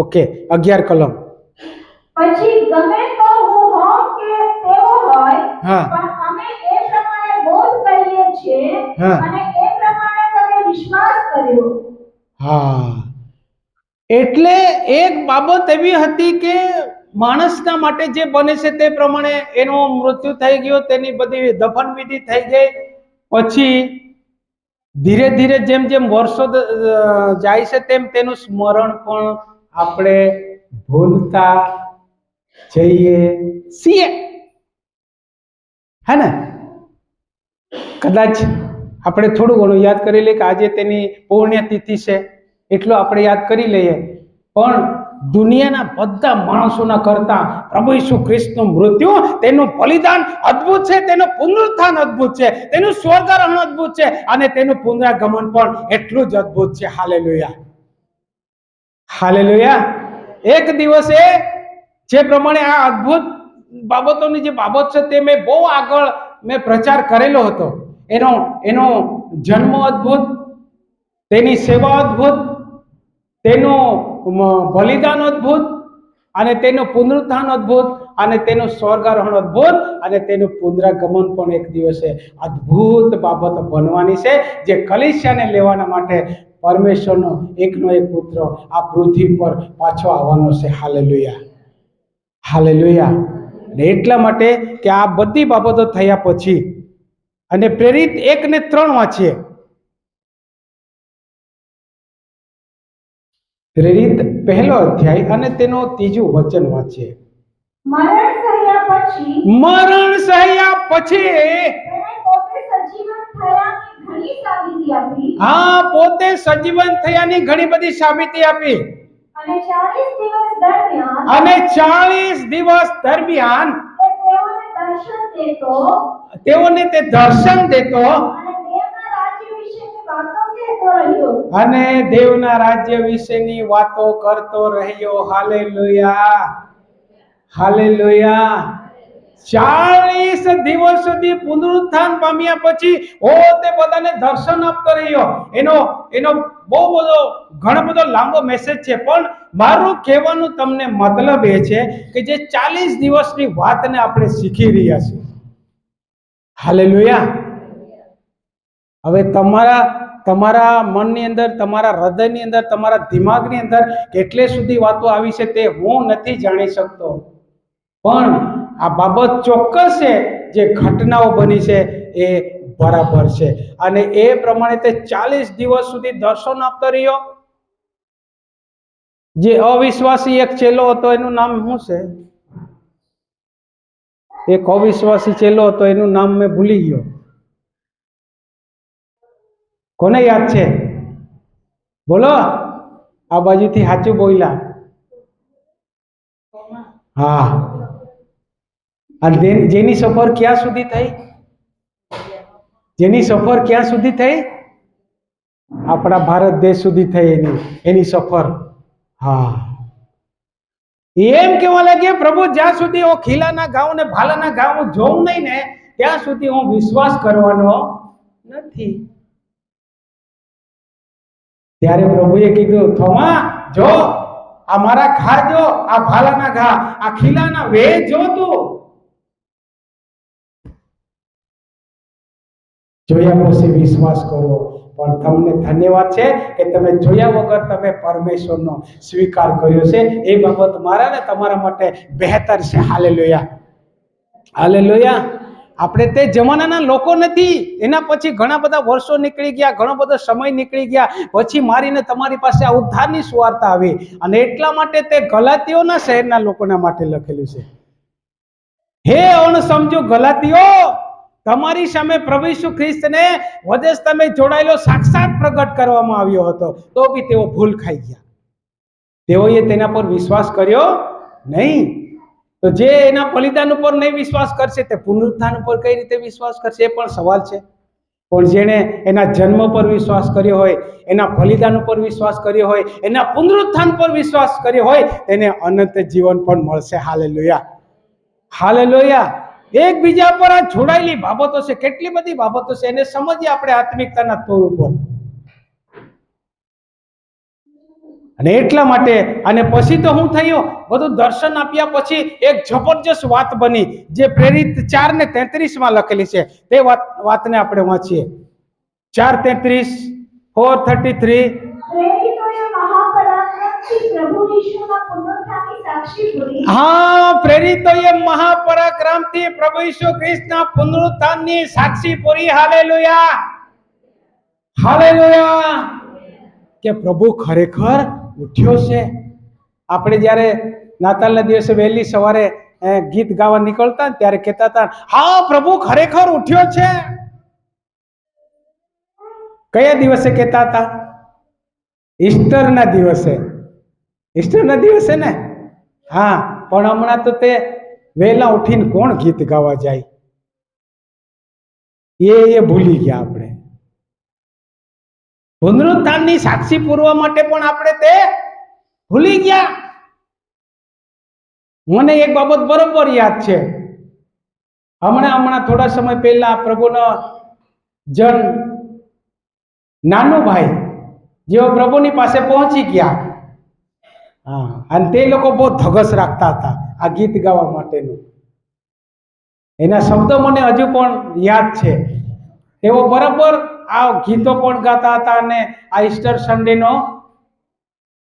ઓકે, 11 કલમ. પછી ગમે તો હું હોઉં કે તેવો હોય, પણ અમે એ પ્રમાણે બોધ કરીએ છીએ હા. અને એ પ્રમાણે તમે વિશ્વાસ કર્યો. હા, એટલે એક બાબત એવી હતી કે માણસના માટે જે બને છે તે પ્રમાણે એનું મૃત્યુ થઈ ગયું, તેની બધી દફન વિધિ થઈ ગઈ. પછી ધીરે ધીરે જેમ જેમ વર્ષો જાય છે તેમ તેનું સ્મરણ પણ આપણે ભૂલતા જઈએ છીએ, હે ને? કદાચ આપણે થોડું ઘણું યાદ કરી લઈએ કે આજે તેની પુણ્યતિથિ છે, એટલું આપણે યાદ કરી લઈએ. પણ દુનિયાના બધા માણસોના કરતા પ્રભુ ઈસુ ખ્રિસ્તનું મૃત્યુ, તેનું બલિદાન અદ્ભુત છે, તેનું પુનરુત્થાન અદ્ભુત છે, તેનું સ્વર્ગારોહણ અદ્ભુત છે, અને તેનું પુનરાગમન પણ એટલું જ અદ્ભુત છે. Hallelujah, hallelujah. એક દિવસે જે પ્રમાણે આ અદ્ભુત બાબતોની જે બાબત છે તે મેં બહુ આગળ મેં પ્રચાર કરેલો હતો. એનો જન્મ અદ્ભુત, તેની સેવા અદ્ભુત, તેનું બલિદાન અદ્ભુત, અને તેનું પુનરુત્થાન અદ્ભુત, અને તેનું સ્વર્ગારોહણ અદ્ભુત, અને તેનું પુનરાગમન પણ એક દિવસે અદ્ભુત બાબત બનવાની છે, જે કલીસિયાને લેવાના માટે પરમેશ્વરનો એકનો એક પુત્ર આ પૃથ્વી પર પાછો આવવાનો છે. Hallelujah, hallelujah. એટલા માટે કે આ બધી બાબતો થયા પછી અને પ્રેરિત 1 ને 3 વાંચીએ. પ્રેરિત 1લો અધ્યાય અને તેનો 3જું વચન વાંચીએ. મરણ સહ્યા પછી મરણ સહ્યા પછી તેણે પોતે સજીવન થયાની ઘણી સાબિતી આપી. હા, પોતે સજીવન થયાની ઘણી બધી સાબિતી આપી. અને 40 દિવસ દરમિયાન અને 40 દિવસ દરમિયાન તેઓને તે દર્શન દેતો અને દેવના રાજ્ય વિશેની વાતો કરતો રહ્યો. Hallelujah, hallelujah. 40 દિવસ સુધી પુનરુત્થાન પામ્યા પછી તે બધાને દર્શન આપતો રહ્યો. એનો બહુ બધો ઘણો બધો લાંબો મેસેજ છે, પણ મારું કહેવાનું તમને મતલબ એ છે કે જે 40 દિવસની વાતને આપણે શીખી રહ્યા છીએ. હાલેલુયા. હવે તમારા મનની અંદર, તમારા હૃદયની અંદર, તમારા દિમાગની અંદર કેટલે સુધી વાતો આવી છે તે હું નથી જાણી શકતો, પણ આ બાબત ચોક્કસ છે, જે ઘટનાઓ બની છે એ બરાબર છે. અને એ પ્રમાણે તે 40 દિવસ સુધી દર્શન આપતો રહ્યો. જે અવિશ્વાસી એક ચેલો હતો, એનું નામ શું છે? એક અવિશ્વાસી ચેલો હતો, એનું નામ મેં ભૂલી ગયો. કોને યાદ છે? બોલો, આ બાજુથી સાચું બોલ્યા. હા, અને જેની સફર ક્યાં સુધી થઈ? જેની સફર ક્યાં સુધી થઈ? આપણા ભારત દેશ સુધી થઈ એની સફર. હા, એમ કેવા લાગે, પ્રભુ જ્યાં સુધી હું ખીલાના ઘાવ ને ભાલાના ઘાવ જોઉં નહીં ને ત્યાં સુધી હું વિશ્વાસ કરવાનો નથી. ત્યારે પ્રભુએ કીધું, થોમા જો, આ મારા ઘા જો, આ ભાલાના ઘા, આ ખીલાના વેહ જો, તું જોયા પછી વિશ્વાસ કરો. પણ તમને ધન્યવાદ છે કે તમે જોયા વગર તમે પરમેશ્વરનો સ્વીકાર કર્યો છે. એ બાબત મારા ને તમારા માટે બહેતર છે. Hallelujah, hallelujah. આપણે તે જમાનાના લોકો નથી. એના પછી ઘણા બધા વર્ષો નીકળી ગયા, ઘણો બધો સમય નીકળી ગયા, પછી મારીને તમારી પાસે આ ઉદ્ધારની સુવાર્તા આવી. અને એટલા માટે તે ગલાતીઓના શહેરના લોકોના માટે લખેલું છે. હે અણસમજો ગલાતીઓ, તમારી સામે પ્રભુ ઈસુ ખ્રિસ્તને વદેશ તમે જોડાયેલો સાક્ષાત પ્રગટ કરવામાં આવ્યો હતો, તો બી તેઓ ભૂલ ખાઈ ગયા. તેઓએ તેના પર વિશ્વાસ કર્યો નહીં. તો જે એના બલિદાન ઉપર નહીં વિશ્વાસ કરશે, તે પુનરુત્થાન ઉપર કઈ રીતે વિશ્વાસ કરશે? એ પણ સવાલ છે. પણ જેને એના જન્મ પર વિશ્વાસ કર્યો હોય, એના બલિદાન ઉપર વિશ્વાસ કર્યો હોય, એના પુનરુત્થાન પર વિશ્વાસ કર્યો હોય, તેને અનંત જીવન પણ મળશે. Hallelujah, hallelujah. એકબીજા પર આ જોડાયેલી બાબતો છે, કેટલી બધી બાબતો છે, એને સમજીએ આપણે આત્મિકતાના તોર ઉપર. અને એટલા માટે, અને પછી તો શું થયું? બધું દર્શન આપ્યા પછી એક જબરજસ્ત વાત બની, જે પ્રેરિત 4 ને 33 લખેલી છે. તે વાતને આપણે વાંચીએ. 4:33, 4:33. પ્રેરિતોએ મહાપરાક્રમથી પ્રભુ ઈસુના પુનરુત્થાનની સાક્ષી પૂરી. હા, પ્રેરિતોએ મહાપરાક્રમથી પ્રભુ ઈસુ ખ્રિસ્તના પુનરુત્થાનની સાક્ષી પૂરી. Hallelujah, hallelujah. કે પ્રભુ ખરેખર ઉઠ્યો છે. આપણે જ્યારે નાતાલના દિવસે વહેલી સવારે ગીત ગાવા નીકળતા ત્યારે કહેતા હતા, હા પ્રભુ ખરેખર ઉઠ્યો છે. કયા દિવસે કહેતા હતા? ઈસ્ટરના દિવસે. ઈસ્ટરના દિવસે ને? હા, પણ હમણાં તો તે વહેલા ઉઠીને કોણ ગીત ગાવા જાય? એ ભૂલી ગયા આપણે. પુનરુત્થાનની સાક્ષી પૂરવા માટે પણ આપણે તે ભૂલી ગયા. મને એક બાબત બરોબર યાદ છે. હમણાં થોડા સમય પહેલા પ્રભુનો જન નાનું ભાઈ જેઓ પ્રભુની પાસે પહોંચી ગયા, હા, અને તે લોકો બહુ ધગસ રાખતા હતા આ ગીત ગાવા માટેનું. એના શબ્દો મને હજુ પણ યાદ છે. તેઓ બરાબર આ ગીતો પણ ગાતા હતા અને આ ઈસ્ટર સન્ડેનો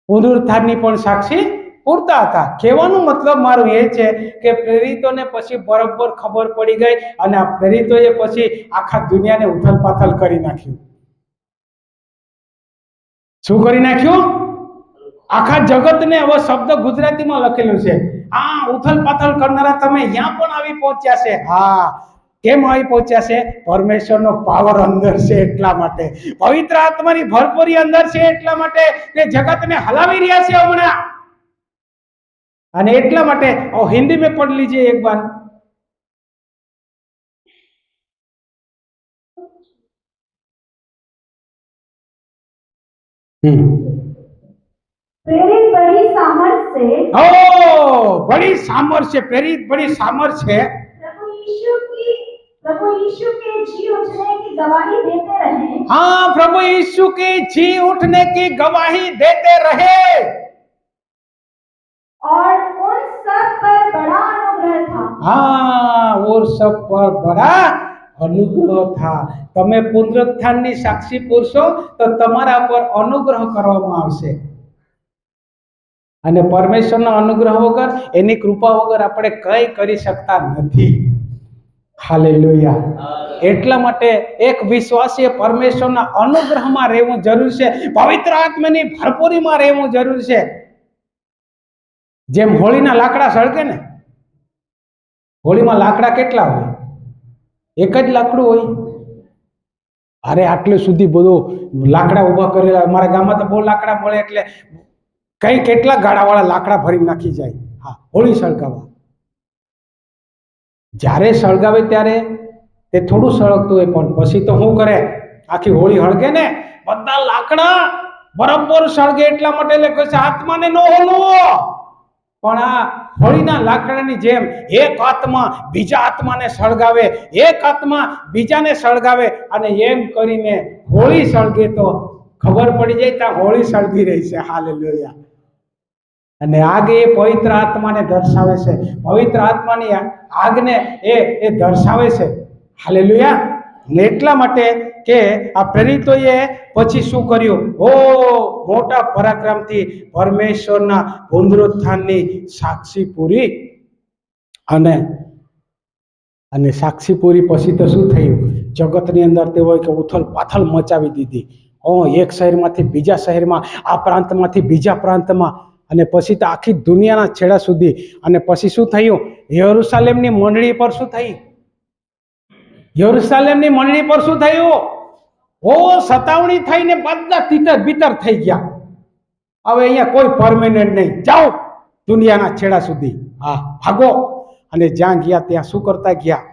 પુનરુત્થાનની પણ સાક્ષી પૂરતા હતા. કહેવાનું મતલબ મારું એ છે કે પ્રેરિતોને પછી બરાબર ખબર પડી ગઈ અને આ પ્રેરિતોએ પછી આખા દુનિયાને ઉથલ પાથલ કરી નાખ્યું. શું કરી નાખ્યું? આખા જગતને. હવે શબ્દ ગુજરાતીમાં લખેલું છે, આ ઉથલ પાથલ કરનારા તમે અહીંયા પણ આવી પહોંચ્યા છે. હા, કેમ આવી પહોંચ્યા છે? પરમેશ્વરનો પાવર અંદર છે એટલા માટે, પવિત્ર આત્માની ભરપૂરી અંદર છે એટલા માટે તે જગતને હલાવી રહ્યા છે હમણાં. અને એટલા માટે હિન્દી में पढ़ लीजिए एक बार. प्रेरित बड़ी सामर्थ से, बड़ी सामर्थ, प्रेरित बड़ी सामर्थ है प्रभु यीशु के जी उठने की गवाही देते रहे. हाँ, प्रभु यीशु के जी उठने की गवाही देते रहे. और उन सब पर बड़ा अनुग्रह था. हाँ, और सब पर बड़ा अनुग्रह था. તમે પુનરુત્થાનની સાક્ષી પૂરશો તો તમારા પર અનુગ્રહ કરવામાં આવશે. અને પરમેશ્વરનો અનુગ્રહ વગર, એની કૃપા વગર આપણે કંઈ કરી શકતા નથી. હાલેલુયા. એટલા માટે એક વિશ્વાસીએ પરમેશ્વરના અનુગ્રહમાં રહેવું જરૂર છે, પવિત્ર આત્માની ભરપૂરીમાં રહેવું જરૂર છે. જેમ હોળીના લાકડા સળગે ને, હોળીમાં લાકડા કેટલા હોય? એક જ લાકડું હોય? અરે આટલે સુધી બધું લાકડા ઉભા કરેલા. અમારા ગામમાં તો બહુ લાકડા મળે એટલે કઈ કેટલા ગાડાવાળા લાકડા ભરી નાખી જાય. હા, હોળી સળગાવવા. જ્યારે સળગાવે ત્યારે તે થોડું સળગતું હોય, પણ પછી તો શું કરે? આખી હોળી હળગે ને, બધા લાકડા બરાબર સળગે. એટલા માટે એટલે આત્માને ન હોલવો. પણ આ હોળીના લાકડાની જેમ એક આત્મા બીજા આત્માને સળગાવે, એક આત્મા બીજાને સળગાવે, અને એમ કરીને હોળી સળગે તો ખબર પડી જાય ત્યાં હોળી સળગી રહી છે. હાલેલુયા. અને આગ એ પવિત્ર આત્માને દર્શાવે છે. પવિત્ર આત્માની આગને એ દર્શાવે છે. હાલેલુયા. એટલા માટે કે આ પ્રેરિતોએ પછી શું કર્યું? મોટા પરાક્રમથી પરમેશ્વરના પુનરુત્થાનની સાક્ષી પૂરી. અને સાક્ષી પૂરી પછી તો શું થયું? જગતની અંદર તેઓએ કે ઉથલ પાથલ મચાવી દીધી. એક શહેરમાંથી બીજા શહેરમાં, આ પ્રાંતમાંથી બીજા પ્રાંતમાં, અને પછી તો આખી દુનિયાના છેડા સુધી. અને પછી શું થયું? યરુશલેમની મંડળી પર શું થયું? યરુશલેમની મંડળી પર શું થયું? સતાવણી થઈને બધા તીતર બીતર થઈ ગયા. હવે અહીંયા કોઈ પરમેનન્ટ નહીં, જાઓ દુનિયાના છેડા સુધી. હા, ભાગો. અને જ્યાં ગયા ત્યાં શું કરતા ગયા?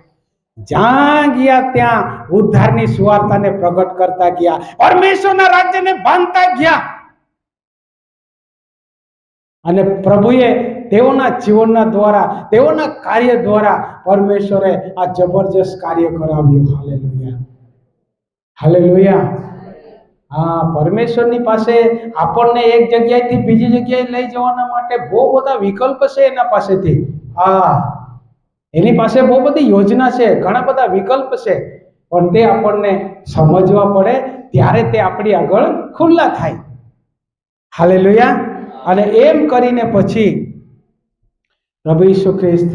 જ્યાં ગયા ત્યાં ઉદ્ધારની સુવાર્તાને પ્રગટ કરતા ગયા, પરમેશ્વરના રાજ્યને બાંધતા ગયા. અને પ્રભુએ તેઓના જીવનના દ્વારા, તેઓના કાર્ય દ્વારા પરમેશ્વરે આ જબરજસ્ત કાર્ય કરાવ્યું. Hallelujah, hallelujah. હા, પરમેશ્વરની પાસે આપણને એક જગ્યાએથી બીજી જગ્યાએ લઈ જવાના માટે બહુ બધા વિકલ્પ છે એના પાસેથી. હા, એની પાસે બહુ બધી યોજના છે, ઘણા બધા વિકલ્પ છે. પણ તે આપણને સમજવા પડે ત્યારે તે આપણી આગળ ખુલ્લા થાય. હાલેલુયા. અને એમ કરીને પછી પ્રભુ ઈસુ ખ્રિસ્ત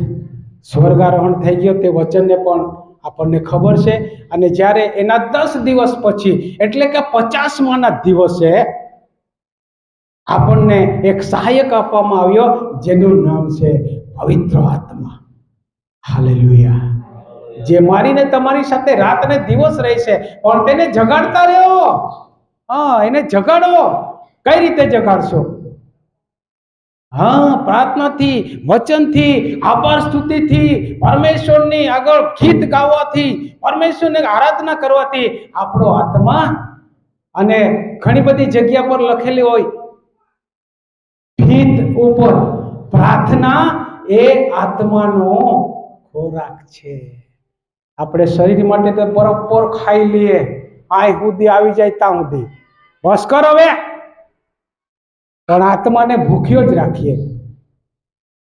સ્વર્ગારોહણ થઈ ગયો તે વચનને પણ આપણને ખબર છે. અને જ્યારે એના 10 દિવસ પછી એટલે કે 50મા દિવસે આપણને એક સહાયક આપવામાં આવ્યો જેનું નામ છે પવિત્ર આત્મા. હાલેલુયા. જે મારીને તમારી સાથે રાત ને દિવસ રહેશે, પણ તેને જગાડતા રહ્યો. એને જગાડવો. કઈ રીતે જગાડશો? પ્રાર્થનાથી, વચનથી, આભાર સ્તુતિથી, પરમેશ્વરની આગળ ગીત ગાવાથી, પરમેશ્વરને આરાધના કરવાથી આપણો આત્મા. અને ઘણી બધી જગ્યા પર લખેલી હોય ભીત ઉપર, પ્રાર્થના એ આત્માનો ખોરાક છે. આપણે શરીર માટે તો બરોબર ખાઈ લઈએ, આ સુધી આવી જાય ત્યાં સુધી બસ કરો હવે, પણ આત્માને ભૂખ્યો જ રાખીએ.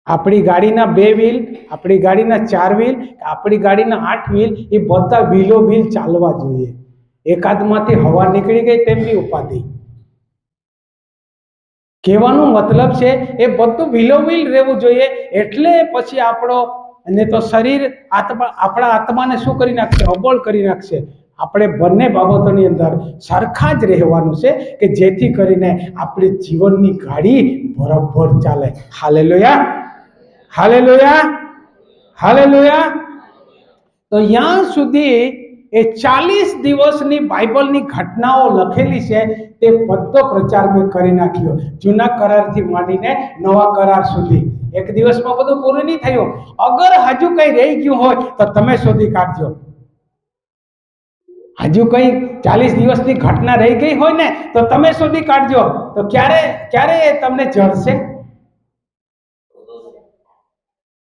આપણી ગાડીના 2 વ્હીલ, આપણી ગાડીના 4 વ્હીલ, આપણી ગાડીના 8 વ્હીલ, એ બધા વ્હીલો ચાલવા જોઈએ. એકાદમાંથી હવા નીકળી ગઈ તેમ બી ઉપાધિ. કહેવાનો મતલબ છે એ બધું વ્હીલો રહેવું જોઈએ. એટલે પછી આપણો અને તો શરીર આપણા આત્માને શું કરી નાખશે? અબોળ કરી નાખશે. આપણે બંને બાબતોની અંદર સરખા જ રહેવાનું છે કે જેથી કરીને આપણી જીવનની ગાડી બરાબર ચાલે. હાલેલુયા. હાલેલુયા. હાલેલુયા. તો ત્યાં સુધી એ 40 દિવસની બાઇબલની ઘટનાઓ લખેલી છે તે બધો પ્રચાર મેં કરી નાખ્યો, જૂના કરારથી માંડીને નવા કરાર સુધી. એક દિવસમાં બધું પૂરું નહીં થયું. અગર હજુ કઈ રહી ગયું હોય તો તમે શોધી કાઢજો. હજુ કઈ 40 દિવસની ઘટના રહી ગઈ હોય ને તો તમે શોધી કાઢજો. તો ક્યારે એ તમને જળશે?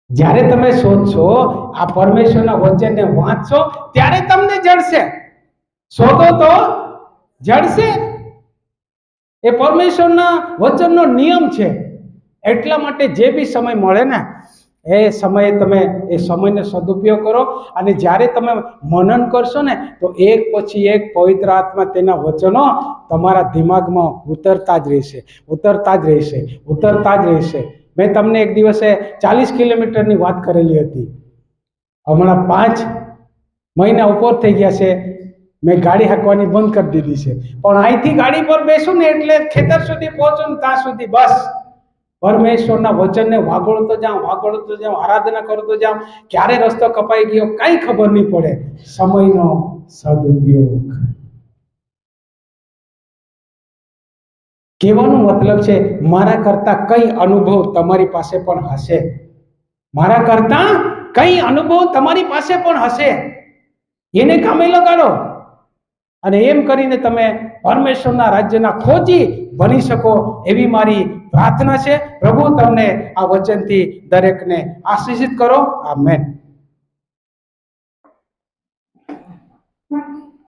જ્યારે તમે શોધશો, આ પરમેશ્વરના વચનને વાંચશો, ત્યારે તમને જળશે. શોધો તો જળશે. એ પરમેશ્વરના વચનનો નિયમ છે. એટલા માટે જે બી સમય મળે ને એ સમયે તમે એ સમયનો સદુપયોગ કરો. અને જ્યારે તમે મનન કરશો ને તો એક પછી એક પવિત્ર આત્મા તેના વચનો તમારા દિમાગમાં ઉતરતા જ રહેશે, ઉતરતા જ રહેશે, ઉતરતા જ રહેશે. મેં તમને એક દિવસે 40 કિલોમીટરની વાત કરેલી હતી. હમણાં 5 મહિના ઉપર થઈ ગયા છે, મેં ગાડી હાંકવાની બંધ કરી દીધી છે. પણ અહીંથી ગાડી પર બેસું ને એટલે ખેતર સુધી પહોંચું ને ત્યાં સુધી બસ પરમેશ્વરના વચનને વાગોળતો જાઉં, વાગોળતો જાઉં, આરાધના કરતો જાઉં. ક્યારે રસ્તો કપાઈ ગયો કઈ ખબર નહીં પડે. સમયનો સદુપયોગ. કહેવાનો મતલબ છે મારા કરતા કઈ અનુભવ તમારી પાસે પણ હશે. મારા કરતા કઈ અનુભવ તમારી પાસે પણ હશે. એને કામે લગાડો અને એમ કરીને તમે પરમેશ્વરના રાજ્યના ખોજી બની શકો એવી મારી પ્રાર્થના છે. પ્રભુ તમને આ વચનથી દરેકને આશીષિત કરો. આમેન.